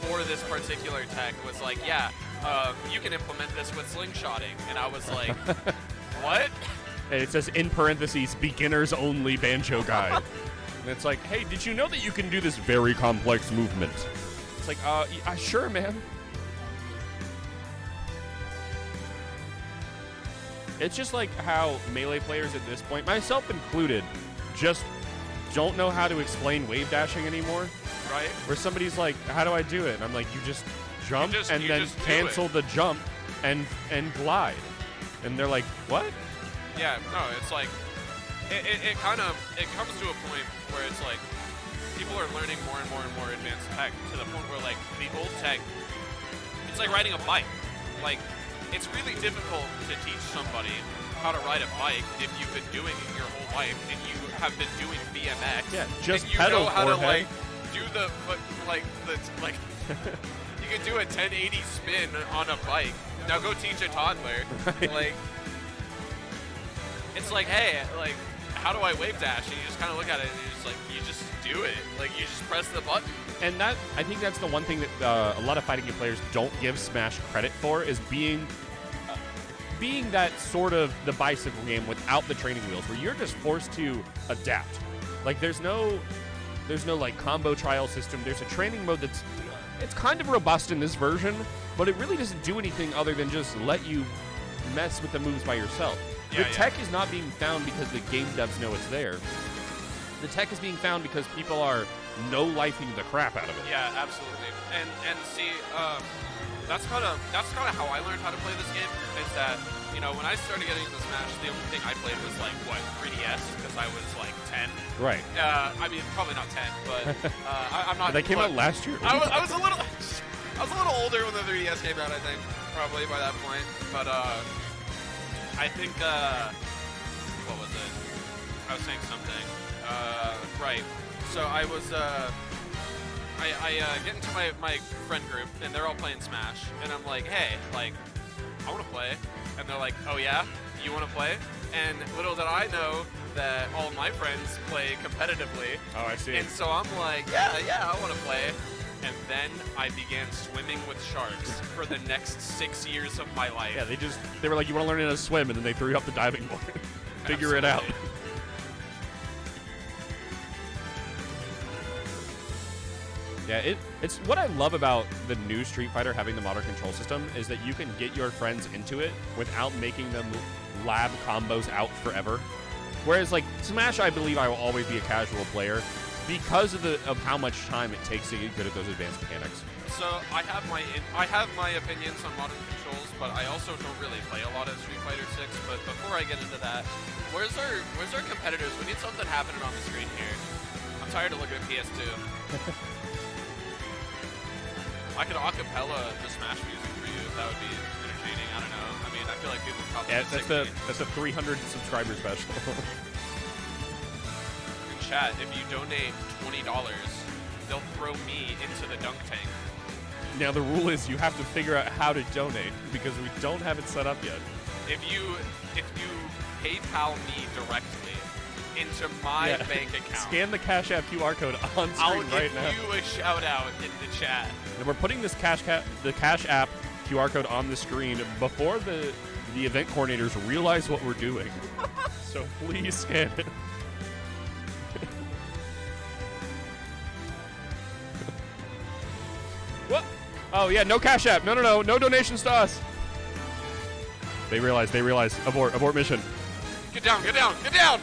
for this particular tech was like, yeah, you can implement this with slingshotting, and I was like, what? And it says in parentheses, beginners only banjo guide. And it's like, hey, did you know that you can do this very complex movement? It's like, yeah, sure, man. It's just like how Melee players at this point, myself included, just don't know how to explain wave dashing anymore. Right. Where somebody's like, how do I do it? And I'm like, you just jump and you then just cancel the jump and glide. And they're like, what? Yeah, no, it's like, it comes to a point where it's like, people are learning more and more and more advanced tech to the point where like, the old tech, it's like riding a bike. Like, it's really difficult to teach somebody how to ride a bike if you've been doing it your whole life and you have been doing BMX. Yeah, just and you pedal know how to forehead. like do the you can do a 1080 spin on a bike. Now go teach a toddler. Right. Like, it's like, hey, like, how do I wave dash? And you just kind of look at it and you're just like, you just do it. Like, you just press the button. And that, I think that's the one thing that a lot of fighting game players don't give Smash credit for, is being that sort of the bicycle game without the training wheels, where you're just forced to adapt. Like, there's no like combo trial system. There's a training mode it's kind of robust in this version, but it really doesn't do anything other than just let you mess with the moves by yourself. Yeah, the tech is not being found because the game devs know it's there. The tech is being found because people are no-lifing the crap out of it. Yeah, absolutely. And see, that's kind of how I learned how to play this game. Is that, you know, when I started getting into Smash, the only thing I played was like 3DS, because I was like 10. Right. I mean, probably not 10, but I'm not. They came out last year. I was a little older when the 3DS came out, I think, probably by that point. But I think what was it? I was saying something. Right. So I was I get into my friend group, and they're all playing Smash, and I'm like, hey, like, I want to play. And they're like, oh yeah, you want to play? And little did I know that all my friends play competitively. Oh, I see. And so I'm like, yeah, I want to play. And then I began swimming with sharks for the next 6 years of my life. Yeah, they were like, you want to learn how to swim, and then they threw you off the diving board. Figure it out. Yeah, it's what I love about the new Street Fighter having the modern control system is that you can get your friends into it without making them lab combos out forever. Whereas like Smash, I believe I will always be a casual player because of how much time it takes to get good at those advanced mechanics. So I have my opinions on modern controls, but I also don't really play a lot of Street Fighter 6. But before I get into that, where's our competitors? We need something happening on the screen here. I'm tired of looking at PS2. I could acapella the Smash music for you if that would be entertaining. I don't know. I mean, I feel like people would probably That's a 300 subscriber special. In chat, if you donate $20, they'll throw me into the dunk tank. Now the rule is you have to figure out how to donate because we don't have it set up yet. If you PayPal me directly into my bank account, scan the Cash App QR code on screen right now. I'll give you a shout out in the chat. And we're putting this the Cash App QR code on the screen before the event coordinators realize what we're doing. So please scan it. What? Oh yeah, no Cash App. No donations to us. They realize. Abort mission. Get down. Get down.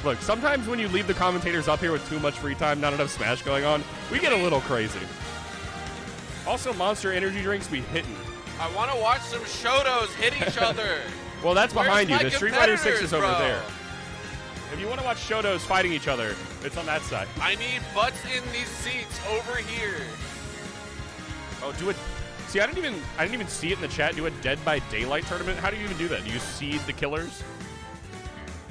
Look, sometimes when you leave the commentators up here with too much free time, not enough Smash going on, we get a little crazy. Also, Monster energy drinks be hitting. I want to watch some Shotos hit each other. Well, that's behind you. The Street Fighter 6 is over bro? there. If you want to watch Shotos fighting each other, it's on that side. I need butts in these seats over here. Oh, do it. See, I didn't even see it in the chat. Do a Dead by Daylight tournament. How do you even do that? Do you seed the killers?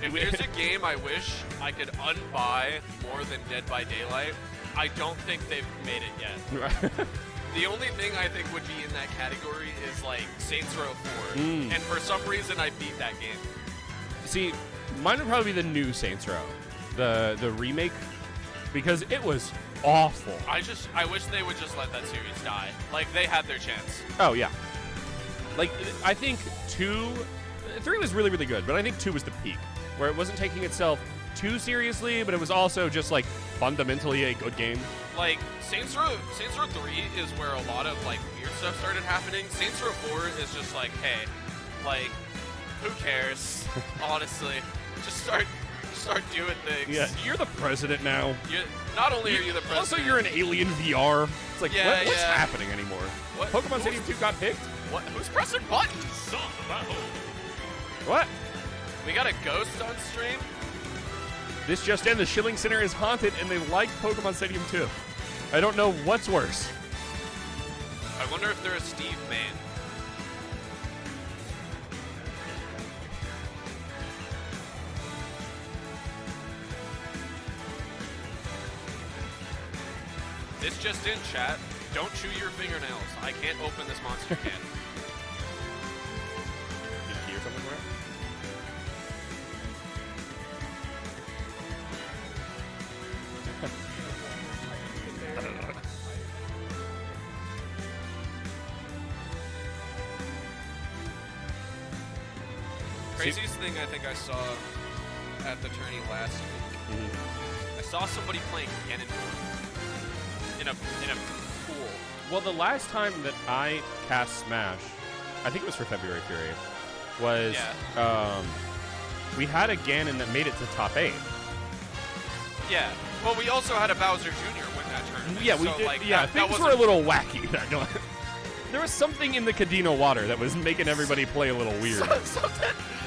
If there's a game I wish I could unbuy more than Dead by Daylight, I don't think they've made it yet. The only thing I think would be in that category is like Saints Row 4. And for some reason I beat that game. See, mine would probably be the new Saints Row, the remake, because it was awful. I wish they would just let that series die. Like, they had their chance. Oh yeah. Like, I think 3 was really, really good, but I think 2 was the peak, where it wasn't taking itself too seriously, but it was also just like fundamentally a good game. Like, Saints Row 3 is where a lot of like weird stuff started happening. Saints Row 4 is just like, hey, like, who cares? Honestly, just start doing things. Yeah, you're the president now. Not only are you the president, also you're an alien VR. It's like, Yeah, what's yeah. happening anymore? What? Pokemon Stadium 2 got picked? What? Who's pressing buttons? What? We got a ghost on stream. This just in, the Schilling Center is haunted, and they like Pokemon Stadium 2. I don't know what's worse. I wonder if they're a Steve main. This just in, chat. Don't chew your fingernails. I can't open this monster can. Get a key or something for it? Craziest thing I think I saw at the tourney last week. I saw somebody playing Ganondorf in a pool. Well, the last time that I cast Smash, I think it was for February Fury, was we had a Ganon that made it to top 8. Yeah. Well, we also had a Bowser Jr. win that tournament. Yeah, we so, did. Like, yeah, that things were a little wacky. There was something in the Cadino water that was making everybody play a little weird.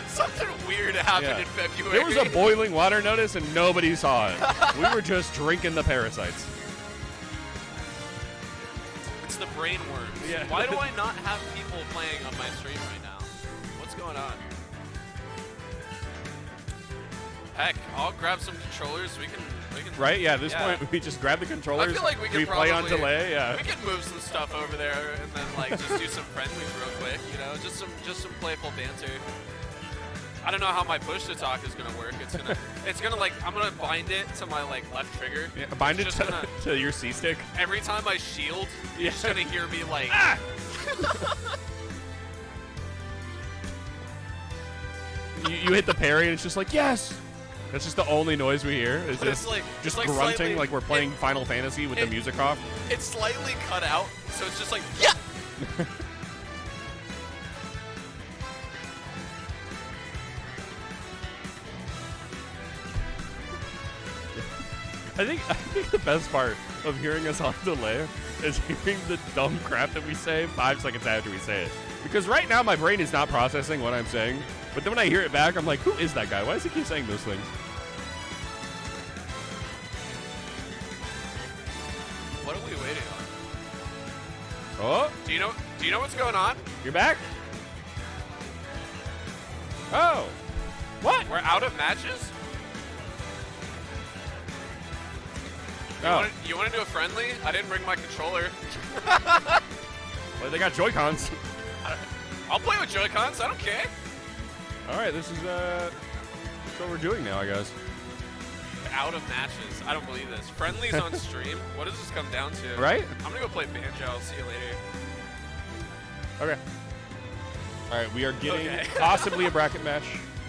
Something weird happened Yeah. in February. There was a boiling water notice and nobody saw it. We were just drinking the parasites. It's the brain worms. Yeah. Why do I not have people playing on my stream right now? What's going on? Heck, I'll grab some controllers. We can. Right? Yeah, at this Yeah. point, we just grab the controllers. I feel like we could play on probably- delay. Yeah. We could move some stuff over there and then like just do some friendlies real quick. You know, just some playful banter. I don't know how my push to talk is gonna work. It's gonna like I'm gonna bind it to my like left trigger. Yeah, bind it It's just gonna- to your C stick. Every time I shield, you're just gonna hear me like. Ah! you hit the parry and it's just like, yes! That's just the only noise we hear. Is But it's just, like- just it's like grunting slightly- like we're playing Final Fantasy with the music off. It's slightly cut out, so it's just like yeah. I think the best part of hearing us on delay is hearing the dumb crap that we say 5 seconds after we say it. Because right now my brain is not processing what I'm saying, but then when I hear it back, I'm like, who is that guy? Why does he keep saying those things? What are we waiting on? Oh, Do you know what's going on? you're back? Oh, what? We're out of matches. Oh, You want to do a friendly? I didn't bring my controller. well, they got Joy-Cons. I'll play with Joy-Cons. I don't care. All right, this is what we're doing now, I guess. Out of matches. I don't believe this. Friendlies on stream. What does this come down to? Right? I'm gonna go play Banjo. I'll see you later. Okay. All right, we are getting Okay. possibly a bracket match.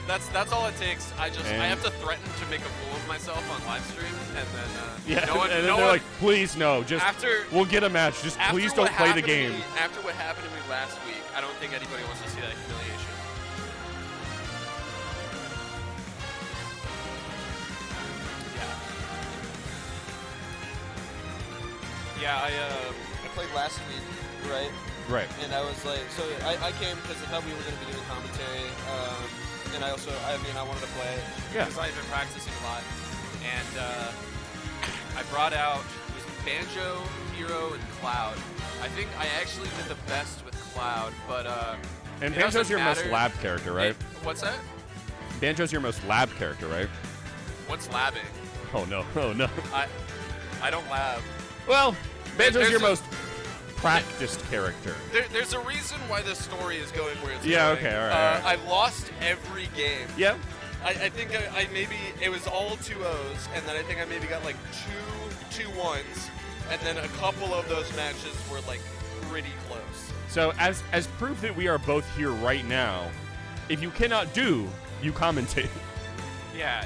That's all it takes. I And- have to threaten to make a fool of myself on live stream, and then Yeah, no one, and then no they're one, like, please no, just we'll get a match. Just after please what don't play the happened to game. me- after what happened to me last week, I don't think anybody wants to see that humiliation. Yeah, I played last week, right? Right. And I was like, so I came because I thought we were going to be doing commentary, and I wanted to play Yeah. because I've been practicing a lot, and I brought out it was Banjo, Hero, and Cloud. I think I actually did the best with Cloud, but And it Banjo's doesn't your most matter. lab character, right? What's that? Banjo's your most lab character, right? What's labbing? Oh no, oh no. I don't lab. Well, Banjo's There's your a- most practiced character. There's a reason why this story is going where it's Yeah, going. okay, all right. I lost every game. Yeah. I think I maybe, it was all 2-0s, and then I think I maybe got like 2-1s, and then a couple of those matches were like pretty close. So as proof that we are both here right now, if you cannot do, you commentate. Yeah.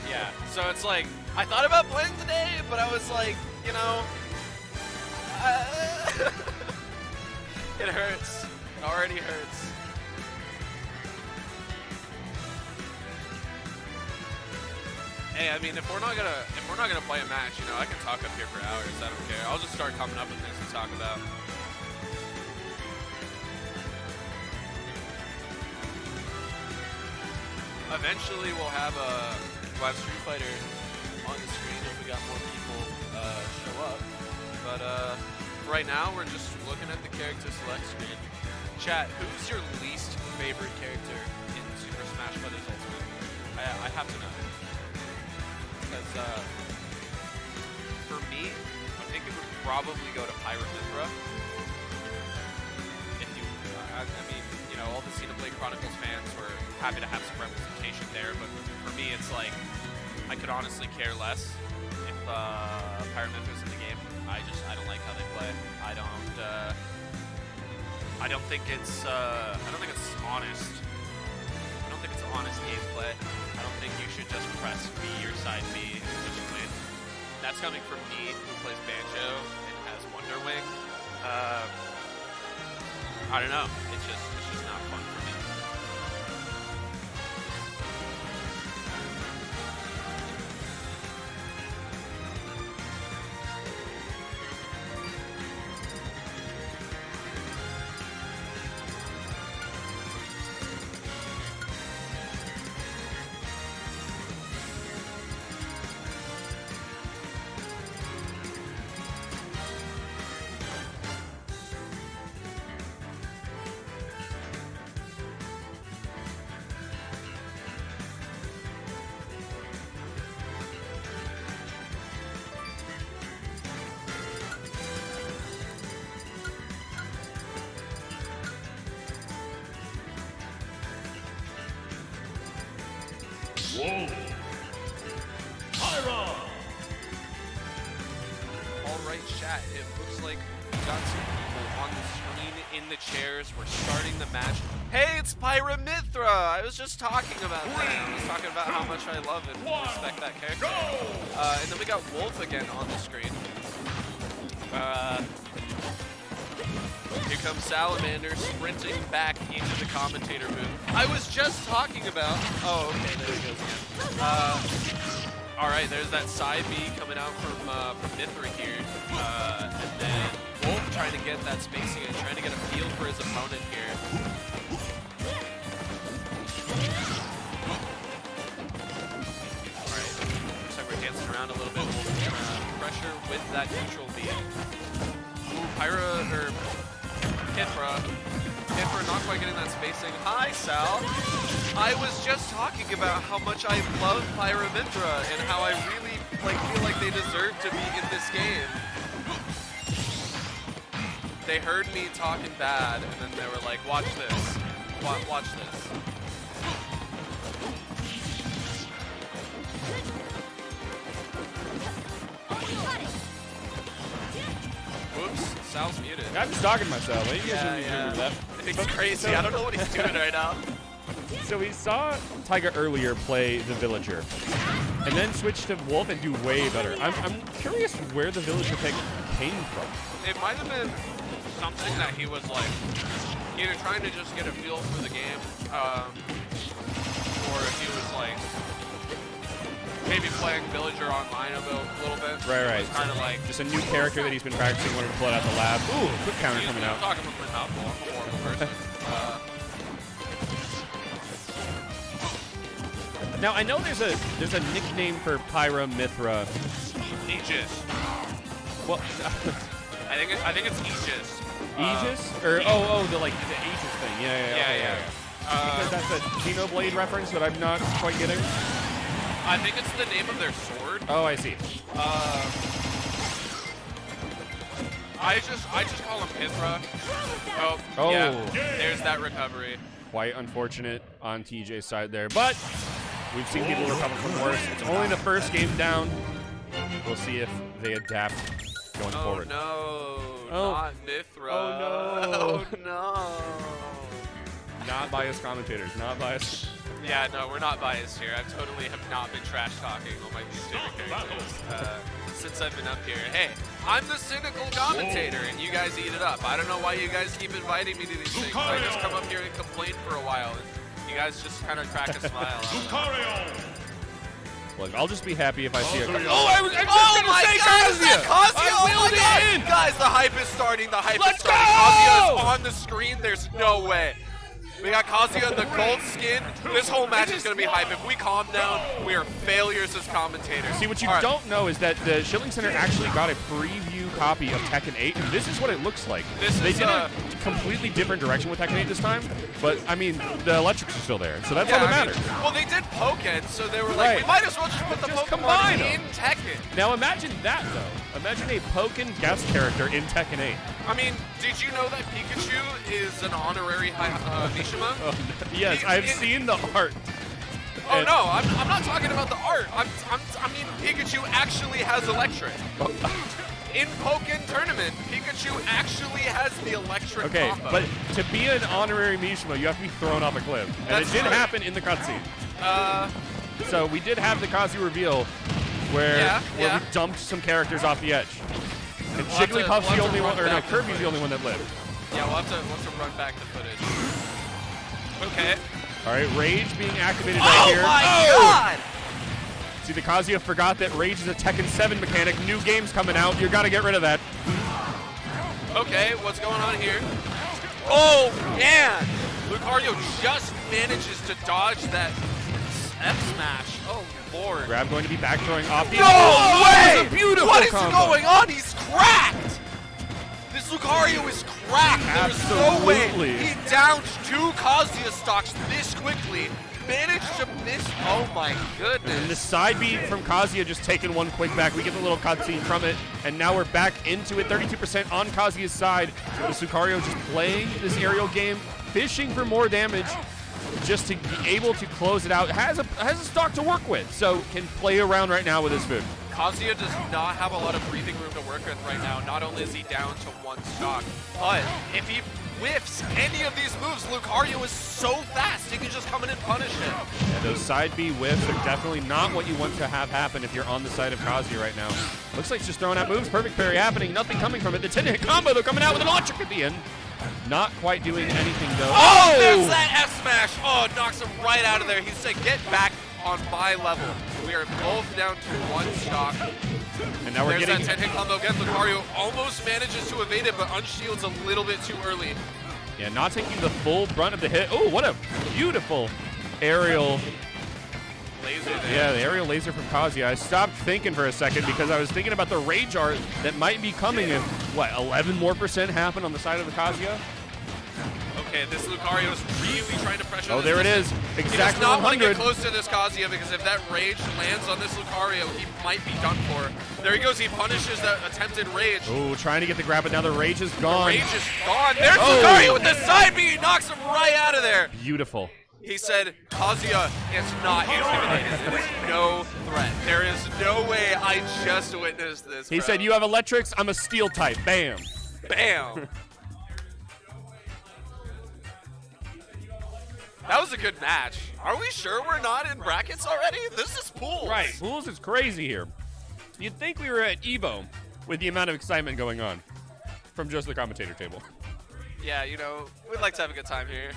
So it's like, I thought about playing today, but I was like, you know, it hurts. It already hurts. Hey, I mean, if we're not gonna play a match, you know, I can talk up here for hours. I don't care. I'll just start coming up with things to talk about. Eventually, we'll have Street Fighter on the screen if we got more people show up. But right now, we're just looking at the character select screen. Chat, who's your least favorite character in Super Smash Bros. Ultimate? I have to know. Because for me, I think it would probably go to Pyramithra. If you, I mean, you know, all the Xenoblade Chronicles fans were happy to have some representation there, but for me, it's like, I could honestly care less if Pyramithra's in the game. I don't like how they play. I don't think it's honest. I don't think it's honest gameplay. I don't think you should just press B or side B and just win. That's coming from me, who plays Banjo and has Wonder Wing. I don't know. It's just not fun for me. Whoa. Pyra. All right, chat. It looks like we got some people on the screen in the chairs. We're starting the match. Hey, it's Pyramithra! I was just talking about that. I was talking about how much I love and respect that character. And then we got Wolf again on the screen. Here comes Salamander sprinting back into the commentator booth. I was just talking about... Oh, okay, there he goes again. All right, there's that side B coming out from Mithra here. And then Wolf trying to get that spacing and trying to get a feel for his opponent here. All right, looks like we're dancing around a little bit. Wolf's gonna pressure with that neutral B. Mithra not quite getting that spacing. Hi, Sal. I was just talking about how much I love Pyramithra and how I really feel like they deserve to be in this game. They heard me talking bad, and then they were like, watch this. Watch this. Whoops, Sal's muted. I'm just talking to myself. You guys shouldn't be doing that. It's crazy. I don't know what he's doing right now. So we saw Taiga earlier play the Villager, and then switch to Wolf and do way better. I'm curious where the Villager pick came from. It might have been something that he was like, either trying to just get a feel for the game, or if he was like, maybe playing Villager online a little bit. Right. Kind of like just a new character that he's been practicing, wanted to pull it out the lab. Ooh, quick counter coming out. I'm talking with my mouth full. I'm a horrible person. Now I know there's a nickname for Pyramithra. Aegis. Well, I think it's Aegis. Aegis or the Aegis thing. Yeah. Yeah. Because that's a Xenoblade reference that I'm not quite getting. I think it's the name of their sword. Oh, I see. I just call him Pithra. Oh. Yeah, there's that recovery. Quite unfortunate on TJ's side there, but we've seen people recover from worse. It's only the first game down. We'll see if they adapt going forward. No, Oh. not Mithra. Oh, Oh no. Not biased commentators, not biased. Yeah, no, we're not biased here. I totally have not been trash talking all my least favorite characters since I've been up here. Hey, I'm the cynical commentator, and you guys eat it up. I don't know why you guys keep inviting me to these things. I just come up here and complain for a while, and you guys just kind of crack a smile. Look, I'll just be happy if I see a. Oh, I was just Oh gonna my say God, is that Kazuya? I Oh my willed it in. God. Guys, the hype is starting. The hype Let's is starting. go! Kazuya's on the screen. There's no way. We got Kazuya in the gold skin. This whole match is going to be hype. If we calm down, we are failures as commentators. See, what you All right. don't know is that the Schilling Center actually got a preview copy of Tekken 8, and this is what it looks like. They did a completely different direction with Tekken 8 this time, but, I mean, the electrics are still there, so that's all that matters. Well, they did Pokken, so they were like, we might as well just put the Just Pokemon combine in them. Tekken. Now imagine that, though. Imagine a Pokken guest character in Tekken 8. I mean, did you know that Pikachu is an honorary Mishima? Oh, yes, I've seen the art. Oh And- no, I'm not talking about the art. I mean, Pikachu actually has electric. In Pokken Tournament, Pikachu actually has the electric Okay, combo. but to be an honorary Mishima, you have to be thrown off a cliff. And That's it did true. happen in the cutscene. So we did have the Kazu reveal where we dumped some characters off the edge. And We'll have to- Jigglypuff's we'll the have only to one, run or no, back the Kirby's the only one that lived. Yeah, we'll have to run back the footage. Okay. All right, Rage being activated Oh right here. my God! See, the Kazuya forgot that Rage is a Tekken 7 mechanic. New game's coming out. You got to get rid of that. Okay, what's going on here? Oh, man! Lucario just manages to dodge that F smash. Oh, Lord. Grab going to be back throwing off the No Oh, way! that was a beautiful What is combo. going on? He's cracked! This Lucario is cracked. There's no way. Absolutely. He downed 2 Kazuya stocks this quickly. Managed to miss. Oh my goodness. And the side beat from Kazuya just taking one quick back. We get the little cutscene from it, and now we're back into it. 32% on Kazuya's side. The Lucario just playing this aerial game, fishing for more damage, just to be able to close it out. Has a stock to work with, so can play around right now with his food. Kazuya does not have a lot of breathing room to work with right now. Not only is he down to 1 stock, but if he whiffs any of these moves, Lucario is so fast, he can just come in and punish him. Yeah, those side B whiffs are definitely not what you want to have happen if you're on the side of Kazuya right now. Looks like he's just throwing out moves. Perfect parry happening. Nothing coming from it. The 10-hit combo, though, coming out with an electric at the end. Not quite doing anything, though. Oh, there's that F smash. Oh, it knocks him right out of there. He said, get back on my level. We are both down to 1 stock. And now we're There's getting that 10-hit combo again. Lucario almost manages to evade it, but unshields a little bit too early. Yeah, not taking the full brunt of the hit. Oh, what a beautiful aerial. Laser there. Yeah, the aerial laser from Kazuya. I stopped thinking for a second because I was thinking about the rage art that might be coming if, what, 11% more happen on the side of the Kazuya? Okay, this Lucario is really trying to pressure Oh, this there it is. distance. He does Exactly not want to 100. get close to this Kazuya because if that rage lands on this Lucario, he might be done for. There he goes. He punishes that attempted rage. Oh, trying to get the grab, but now the rage is The gone. rage is gone. There's Oh. Lucario with the side B. He knocks him right out of there. Beautiful. He said, Kazuya is not intimidated. There is no threat. There is no way I just witnessed this. He bro. said, you have electrics, I'm a steel type. Bam. Bam. That was a good match. Are we sure we're not in brackets already? This is pools. Right. Pools is crazy here. You'd think we were at EVO with the amount of excitement going on from just the commentator table. Yeah, you know, we'd like to have a good time here.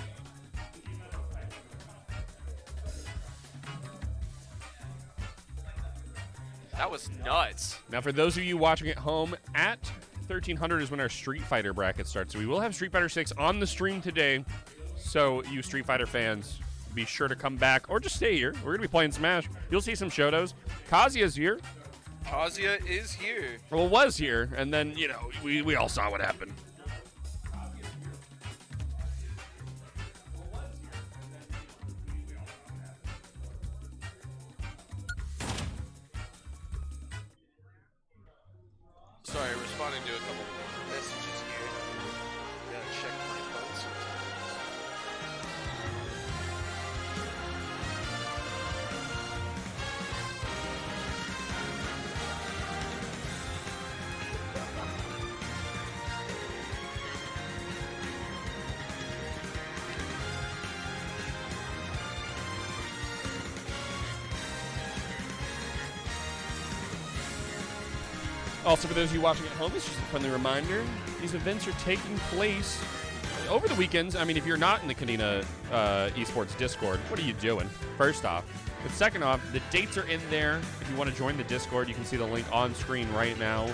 That was nuts. Now, for those of you watching at home, at 1300 is when our Street Fighter bracket starts. So we will have Street Fighter 6 on the stream today. So you Street Fighter fans, be sure to come back or just stay here. We're going to be playing Smash. You'll see some Shotos. Kazuya's here. Kazuya is here. Well, was here. And then, you know, we all saw what happened. Sorry, responding to a couple messages here. Gotta check my phone sometimes. Also, for those of you watching at home, it's just a friendly reminder. These events are taking place over the weekends. I mean, if you're not in the Kadena Esports Discord, what are you doing? First off. But second off, the dates are in there. If you want to join the Discord, you can see the link on screen right now.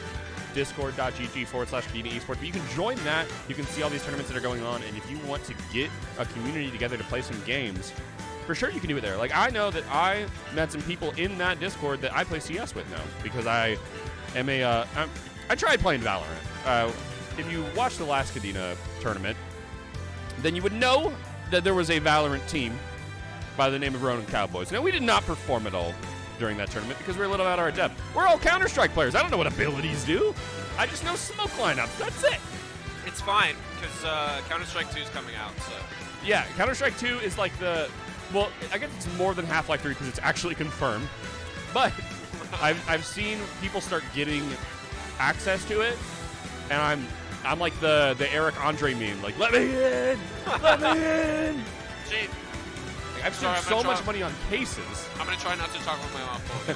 Discord.gg/Kadena Esports. But you can join that. You can see all these tournaments that are going on. And if you want to get a community together to play some games, for sure you can do it there. Like, I know that I met some people in that Discord that I play CS with now because I tried playing Valorant. If you watched the last Kadena tournament, then you would know that there was a Valorant team by the name of Ronin Cowboys. Now, we did not perform at all during that tournament because we're a little out of our depth. We're all Counter-Strike players. I don't know what abilities do. I just know smoke lineups. That's it. It's fine, because Counter-Strike 2 is coming out, so. Yeah, Counter-Strike 2 is like well, I guess it's more than Half-Life 3 because it's actually confirmed. But I've seen people start getting access to it, and I'm like the Eric Andre meme, like, let me in, let me in. Gee, I've spent so much money on cases. I'm gonna try not to talk with my mouth full.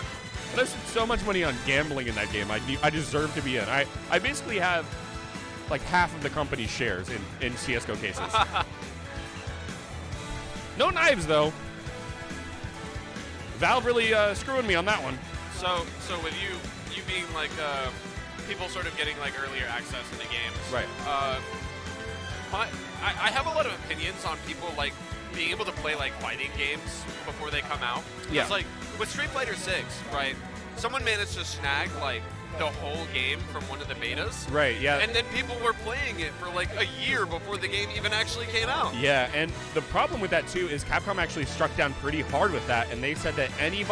But I've spent so much money on gambling in that game. I deserve to be in. I basically have like half of the company's shares in CS:GO cases. No knives though. Valve really screwing me on that one. So with you being like people sort of getting like earlier access in the games, right? I have a lot of opinions on people like being able to play like fighting games before they come out. Yeah. It's like with Street Fighter 6, right? Someone managed to snag like the whole game from one of the betas. Right, yeah. And then people were playing it for like a year before the game even actually came out. Yeah, and the problem with that too is Capcom actually struck down pretty hard with that, and they said that any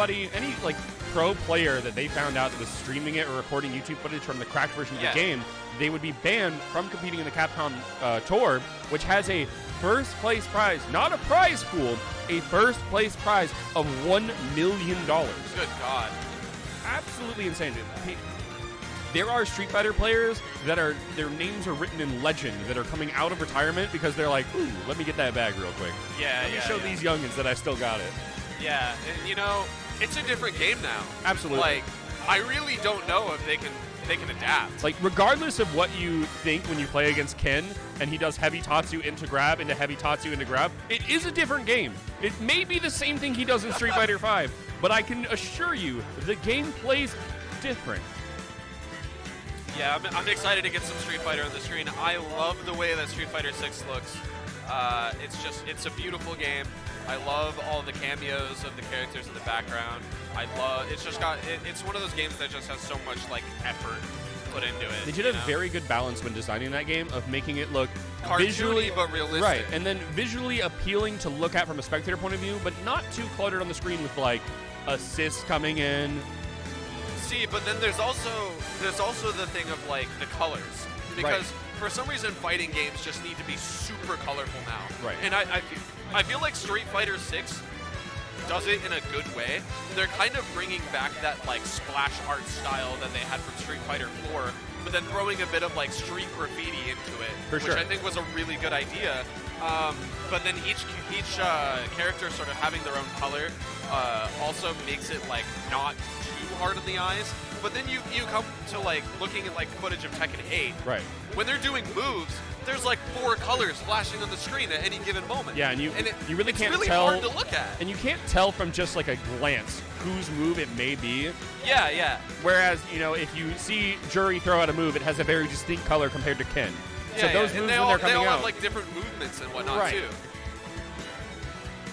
like pro player that they found out that was streaming it or recording YouTube footage from the cracked version of the game, they would be banned from competing in the Capcom Tour, which has a first place prize, not a prize pool, a first place prize of $1 million. Good God. Absolutely insane. There are Street Fighter players that their names are written in legend that are coming out of retirement because they're like, ooh, let me get that bag real quick. Yeah, Let me show these youngins that I still got it. Yeah, and you know, it's a different game now. Absolutely. Like, I really don't know if they can adapt. Like, regardless of what you think when you play against Ken and he does heavy Tatsu into grab into heavy Tatsu into grab, it is a different game. It may be the same thing he does in Street Fighter V, but I can assure you the game plays different. Yeah, I'm excited to get some Street Fighter on the screen. I love the way that Street Fighter 6 looks. It's a beautiful game. I love all the cameos of the characters in the background. It's one of those games that just has so much like effort put into it. They did a very good balance when designing that game of making it look cartoony visually but realistic. Right, and then visually appealing to look at from a spectator point of view, but not too cluttered on the screen with like assists coming in. See, but then there's also the thing of like the colors, because for some reason fighting games just need to be super colorful now. Right. And I feel like Street Fighter 6 does it in a good way. They're kind of bringing back that like splash art style that they had from Street Fighter 4, but then throwing a bit of like street graffiti into it, which I think was a really good idea. But then each character sort of having their own color also makes it like not too hard on the eyes. But then you come to like looking at like footage of Tekken 8. Right. When they're doing moves, there's like 4 colors flashing on the screen at any given moment. Yeah, and you really it's can't really tell. hard to look at. And you can't tell from just like a glance whose move it may be. Yeah, yeah. Whereas, you know, if you see Jury throw out a move, it has a very distinct color compared to Ken. So those moves, when they're coming they all out, have like different movements and whatnot too.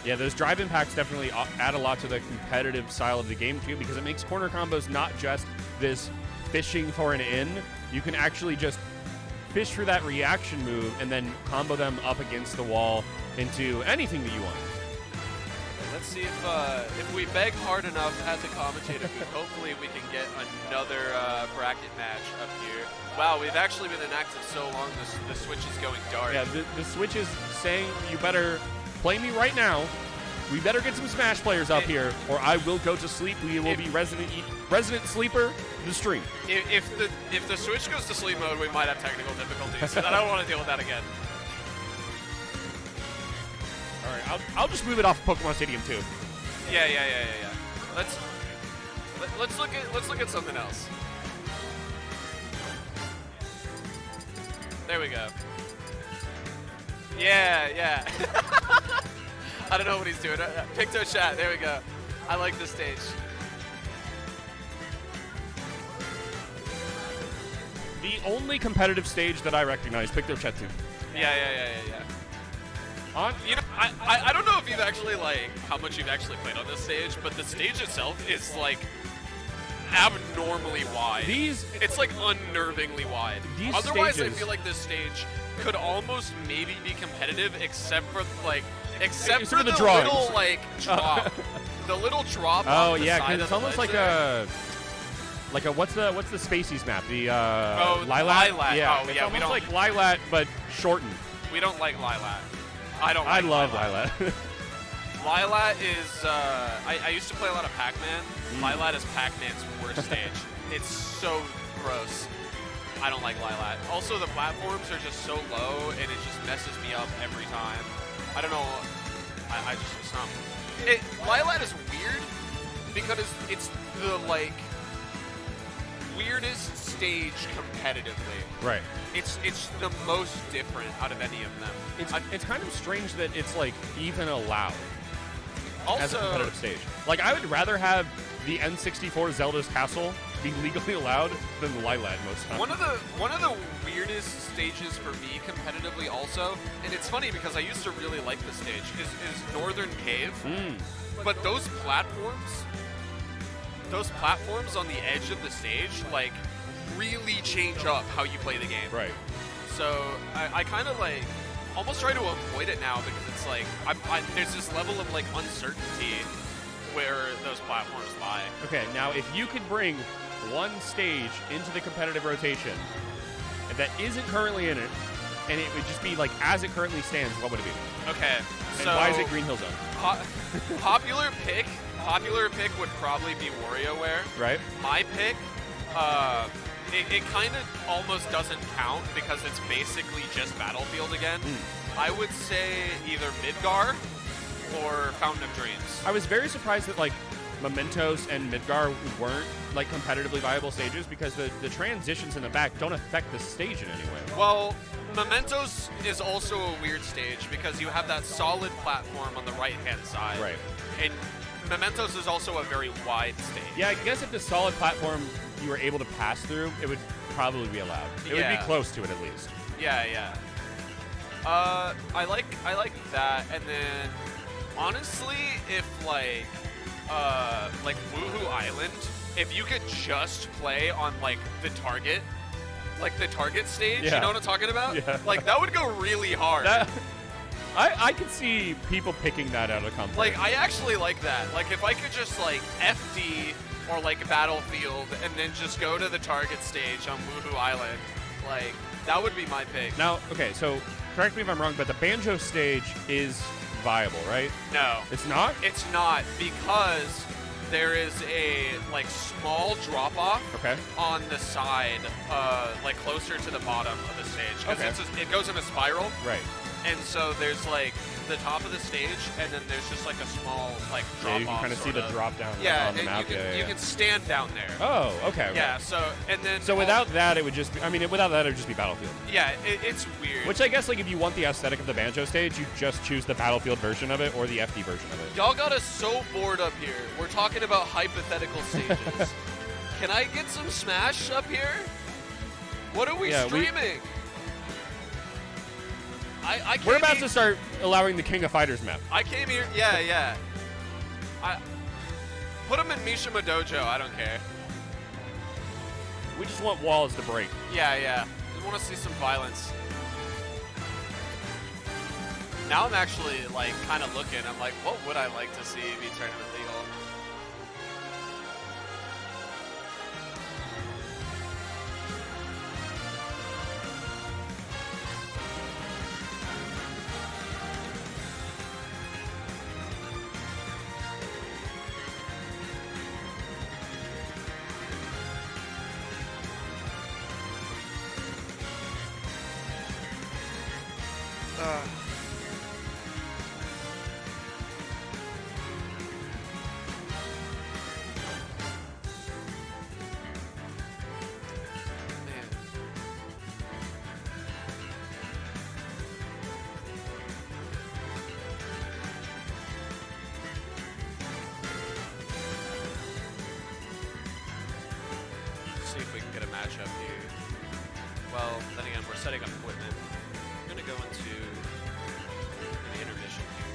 Yeah, those drive impacts definitely add a lot to the competitive style of the game too, because it makes corner combos not just this fishing for an in. You can actually just fish for that reaction move and then combo them up against the wall into anything that you want. Let's see if we beg hard enough at the commentator booth, hopefully we can get another bracket match up here. Wow, we've actually been inactive so long, the Switch is going dark. Yeah, the Switch is saying you better play me right now. We better get some Smash players up here, or I will go to sleep. We will be resident sleeper the stream. If the Switch goes to sleep mode, we might have technical difficulties. I don't want to deal with that again. All right, I'll just move it off Pokemon Stadium too. Yeah. Let's look at something else. There we go. Yeah. I don't know what he's doing. Picto chat. There we go. I like this stage. The only competitive stage that I recognize, Picto Chat 2. Yeah. You know, I don't know if you've actually, how much you've actually played on this stage, but the stage itself is, abnormally wide. It's, unnervingly wide. Otherwise, I feel like this stage could almost maybe be competitive, except for the drawings. Little, drop. The little drop Oh, on the yeah, side because of it's the almost ledge like a, what's the Spacies map? The, Lilat? Yeah, Oh, it's yeah, almost like Lilat, but shortened. We don't like Lilat. I don't I like love Lilat. Lilat. Lilat is, I used to play a lot of Pac-Man. Lilat is Pac-Man's worst stage. It's so gross. I don't like Lilat. Also, the platforms are just so low, and it just messes me up every time. I don't know. It's not. Lilat is weird because it's the, weirdest stage competitively. Right. It's the most different out of any of them. It's kind of strange that it's, even allowed Also, as a competitive stage. I would rather have the N64 Zelda's Castle be legally allowed than the Lilat most times. One of the weirdest stages for me competitively also, and it's funny because I used to really like this stage, is Northern Cave. But those platforms on the edge of the stage, really change up how you play the game. Right. So I kind of almost try to avoid it now because it's there's this level of uncertainty where those platforms lie. Okay, now if you could bring one stage into the competitive rotation that isn't currently in it, and it would just be as it currently stands, what would it be? Okay, and so why is it Green Hill Zone? Popular pick would probably be WarioWare. Right. My pick, it kind of almost doesn't count because it's basically just Battlefield again. I would say either Midgar or Fountain of Dreams. I was very surprised that Mementos and Midgar weren't competitively viable stages because the transitions in the back don't affect the stage in any way. Well, Mementos is also a weird stage because you have that solid platform on the right-hand side. Right. And Mementos is also a very wide stage. Yeah, I guess if the solid platform you were able to pass through, it would probably be allowed. It would be close to it at least. Yeah. I like that, and then honestly, if Woohoo Island, if you could just play on the target stage, you know what I'm talking about? Yeah. That would go really hard. I could see people picking that out of company. I actually like that. If I could just FD or Battlefield and then just go to the target stage on Woohoo Island, that would be my pick. Now, okay, so correct me if I'm wrong, but the Banjo stage is viable, right? No. It's not? It's not because there is a small drop off on the side, closer to the bottom of the stage. Because it goes in a spiral. Right. And so there's the top of the stage, and then there's just a small drop off. Yeah, you can kind of see the drop down on the map. You can stand down there. Oh, okay. Yeah. So without that, it would just be. Without that, it would just be Battlefield. Yeah, it's weird. Which I guess if you want the aesthetic of the Banjo stage, you just choose the Battlefield version of it or the FD version of it. Y'all got us so bored up here. We're talking about hypothetical stages. Can I get some Smash up here? What are we streaming? We're about to start allowing the King of Fighters map. I came here, yeah. Put him in Mishima Dojo, I don't care. We just want walls to break. Yeah. We want to see some violence. Now I'm actually like kind of looking. I'm like, what would I like to see be tournament legal? Man. See if we can get a matchup here. Well, then again, we're setting up equipment. I'm gonna go into an intermission here.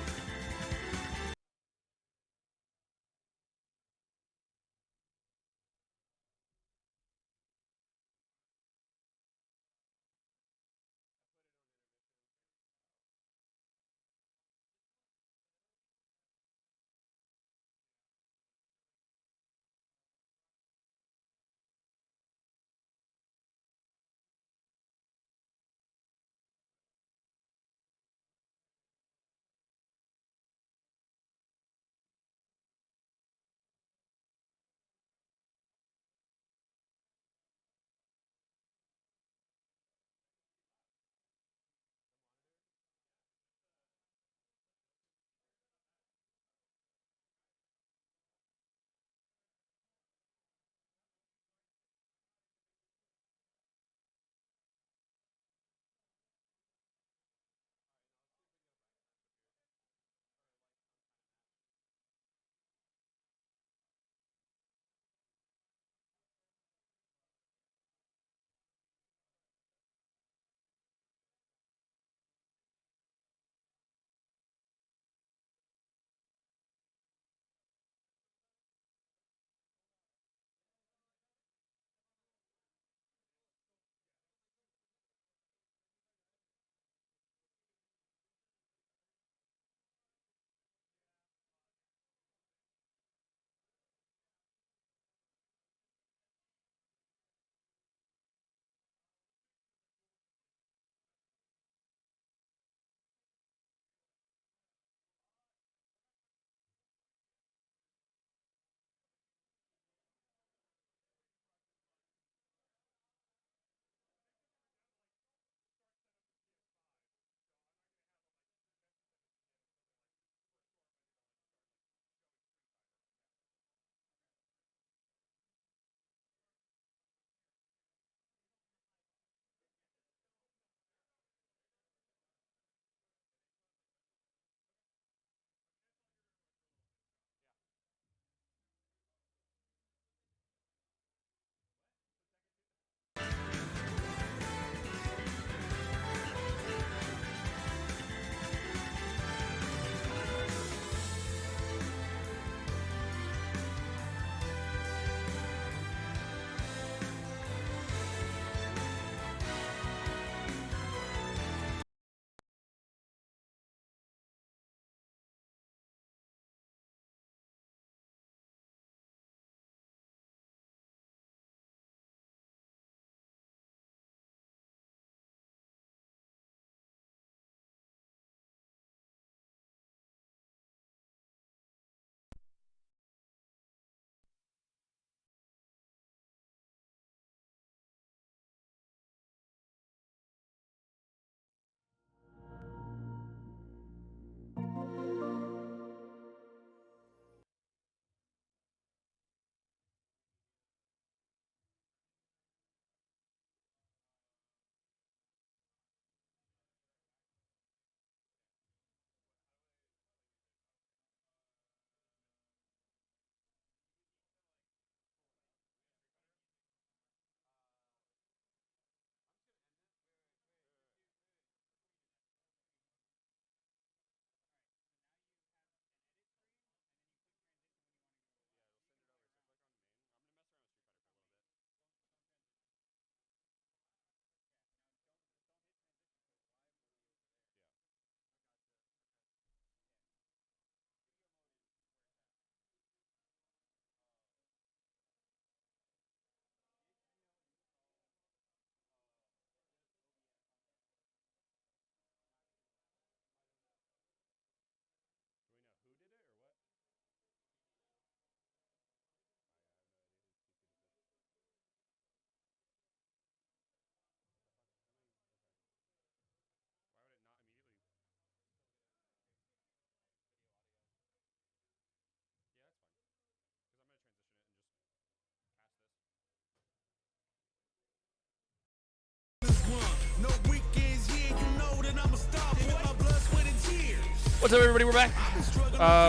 What's up, everybody? We're back.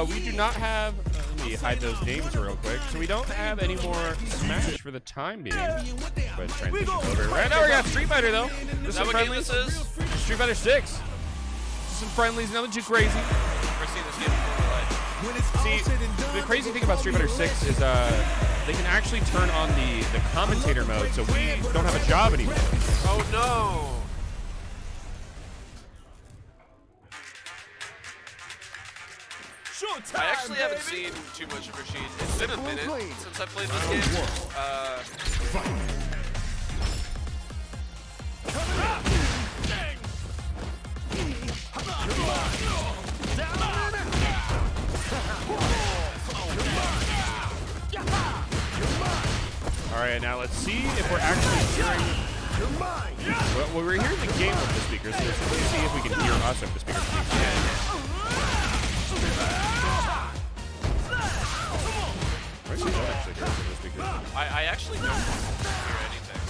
We do not have. Let me hide those names real quick. So we don't have any more Smash for the time being. But transition over. Right now we got Street Fighter though. Is that what game this is? Street Fighter 6. Some friendlies, nothing too crazy. Never seen this game before in my life. See, the crazy thing about Street Fighter 6 is they can actually turn on the commentator mode, so we don't have a job anymore. Oh no! I actually haven't seen too much of Rashid. It's been a minute since I played this game. All right, now let's see if we're actually hearing. Well, we're hearing the game over the speakers, so let's see if we can hear us over the speakers. I actually don't hear anything.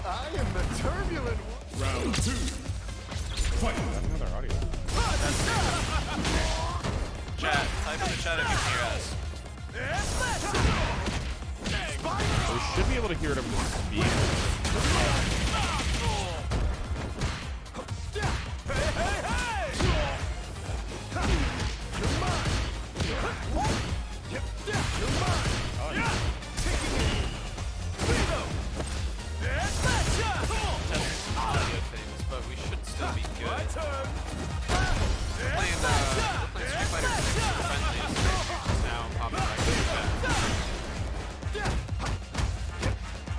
I am the turbulent one. Round 2. Fight. Another audio. Chat, type in the chat if you can hear us. We should be able to hear it over the speed. But we should still be good. We're playing Street Fighter 6 friendlies just now. Popping back to the chat.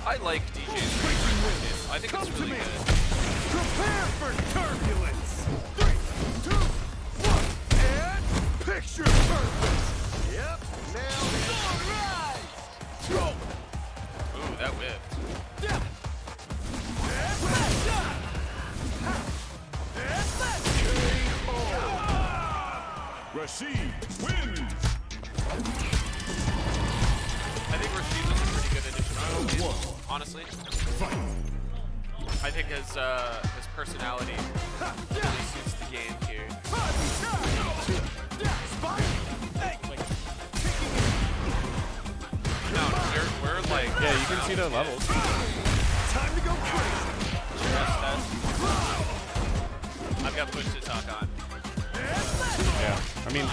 I like DJ's Street Fighter. I think it's really good. Prepare for turbulence. 3, 2, 1, and picture perfect. Yep, now it's all right. Ooh, that whipped. Rashid wins. I think Rashid was a pretty good addition to the team, honestly. I think his personality really suits the game here. No, we're like... Yeah, you can see the levels. Time to go crazy. Test. I've got push to talk on. Yeah, I mean,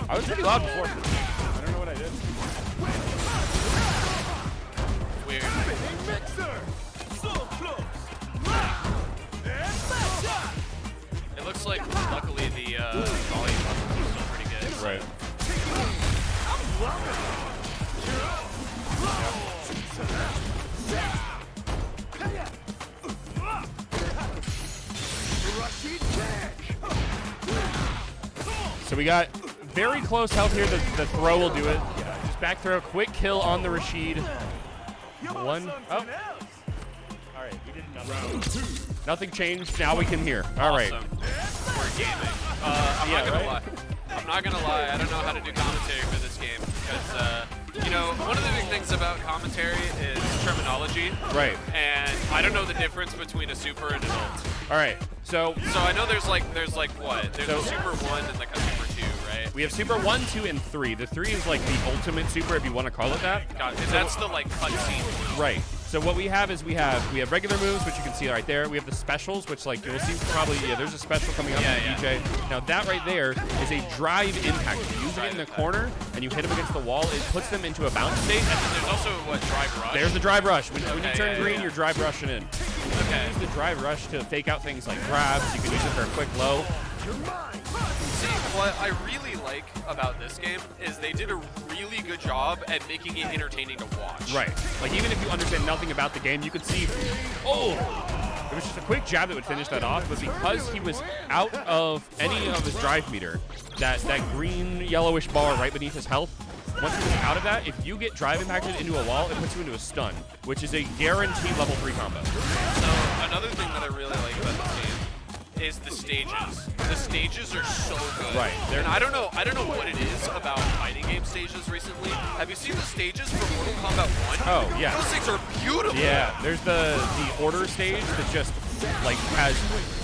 I was pretty loud before. I don't know what I did. Weird. Spinning mixer. So close. It looks like, luckily, the volume is still pretty good. Right. So we got very close health here. The throw will do it. Just back throw, quick kill on the Rashid. One. Oh. All right, we did nothing. Nothing changed. Now we can hear. All right. Awesome. We're gaming. I'm not gonna lie. I'm not gonna lie. I don't know how to do commentary for this game because, you know, one of the big things about commentary is terminology. Right. And I don't know the difference between a super and adult. All right. So I know there's like what? There's a Super 1 and like a Super 2, right? we have Super 1, 2, and 3. The 3 is like the ultimate super, if you want to call it that. God, and that's the like cutscene. Right. So what we have is we have regular moves, which you can see right there. We have the specials, which like you'll see probably, yeah, there's a special coming up from DJ. Now that right there is a drive impact. You use it in the corner and you hit them against the wall, it puts them into a bounce state. And then there's also what, drive rush? There's the drive rush. When you turn green, you're drive rushing in. Okay. Use the drive rush to fake out things like grabs. You can use it for a quick low. See, what I really like about this game is they did a really good job at making it entertaining to watch. Right. Like even if you understand nothing about the game, you could see, oh, it was just a quick jab that would finish that off. But because he was out of any of his drive meter, that green yellowish bar right beneath his health, once he was out of that, if you get drive impacted into a wall, it puts you into a stun, which is a guaranteed level 3 combo. So another thing that I really like about this game is the stages. The stages are so good. Right, they're- And I don't know what it is about fighting game stages recently. Have you seen the stages for Mortal Kombat 1? Oh, yeah. Those things are beautiful. Yeah, there's the order stage that just like has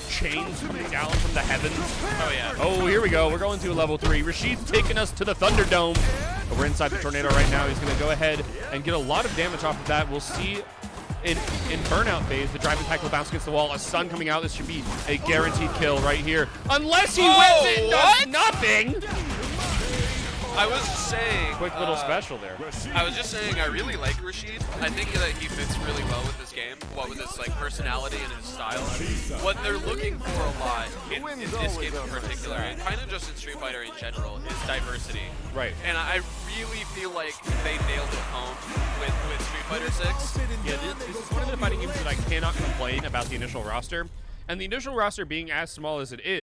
chains coming down from the heavens. Oh yeah. Oh, here we go. We're going to level 3. Rashid's taking us to the Thunderdome. But we're inside the tornado right now. He's going to go ahead and get a lot of damage off of that. We'll see in burnout phase, the drive attack will bounce against the wall. A stun coming out. This should be a guaranteed kill right here. Unless he wins it and does nothing. I was just saying. Quick little special there. I was just saying, I really like Rashid. I think that he fits really well with this game, with his like personality and his style. What they're looking for a lot in this game in particular, and kind of just in Street Fighter in general, is diversity. Right. And I really feel like they nailed it home with Street Fighter 6. Yeah, this is one of the fighting games that I cannot complain about the initial roster. And the initial roster being as small as it is,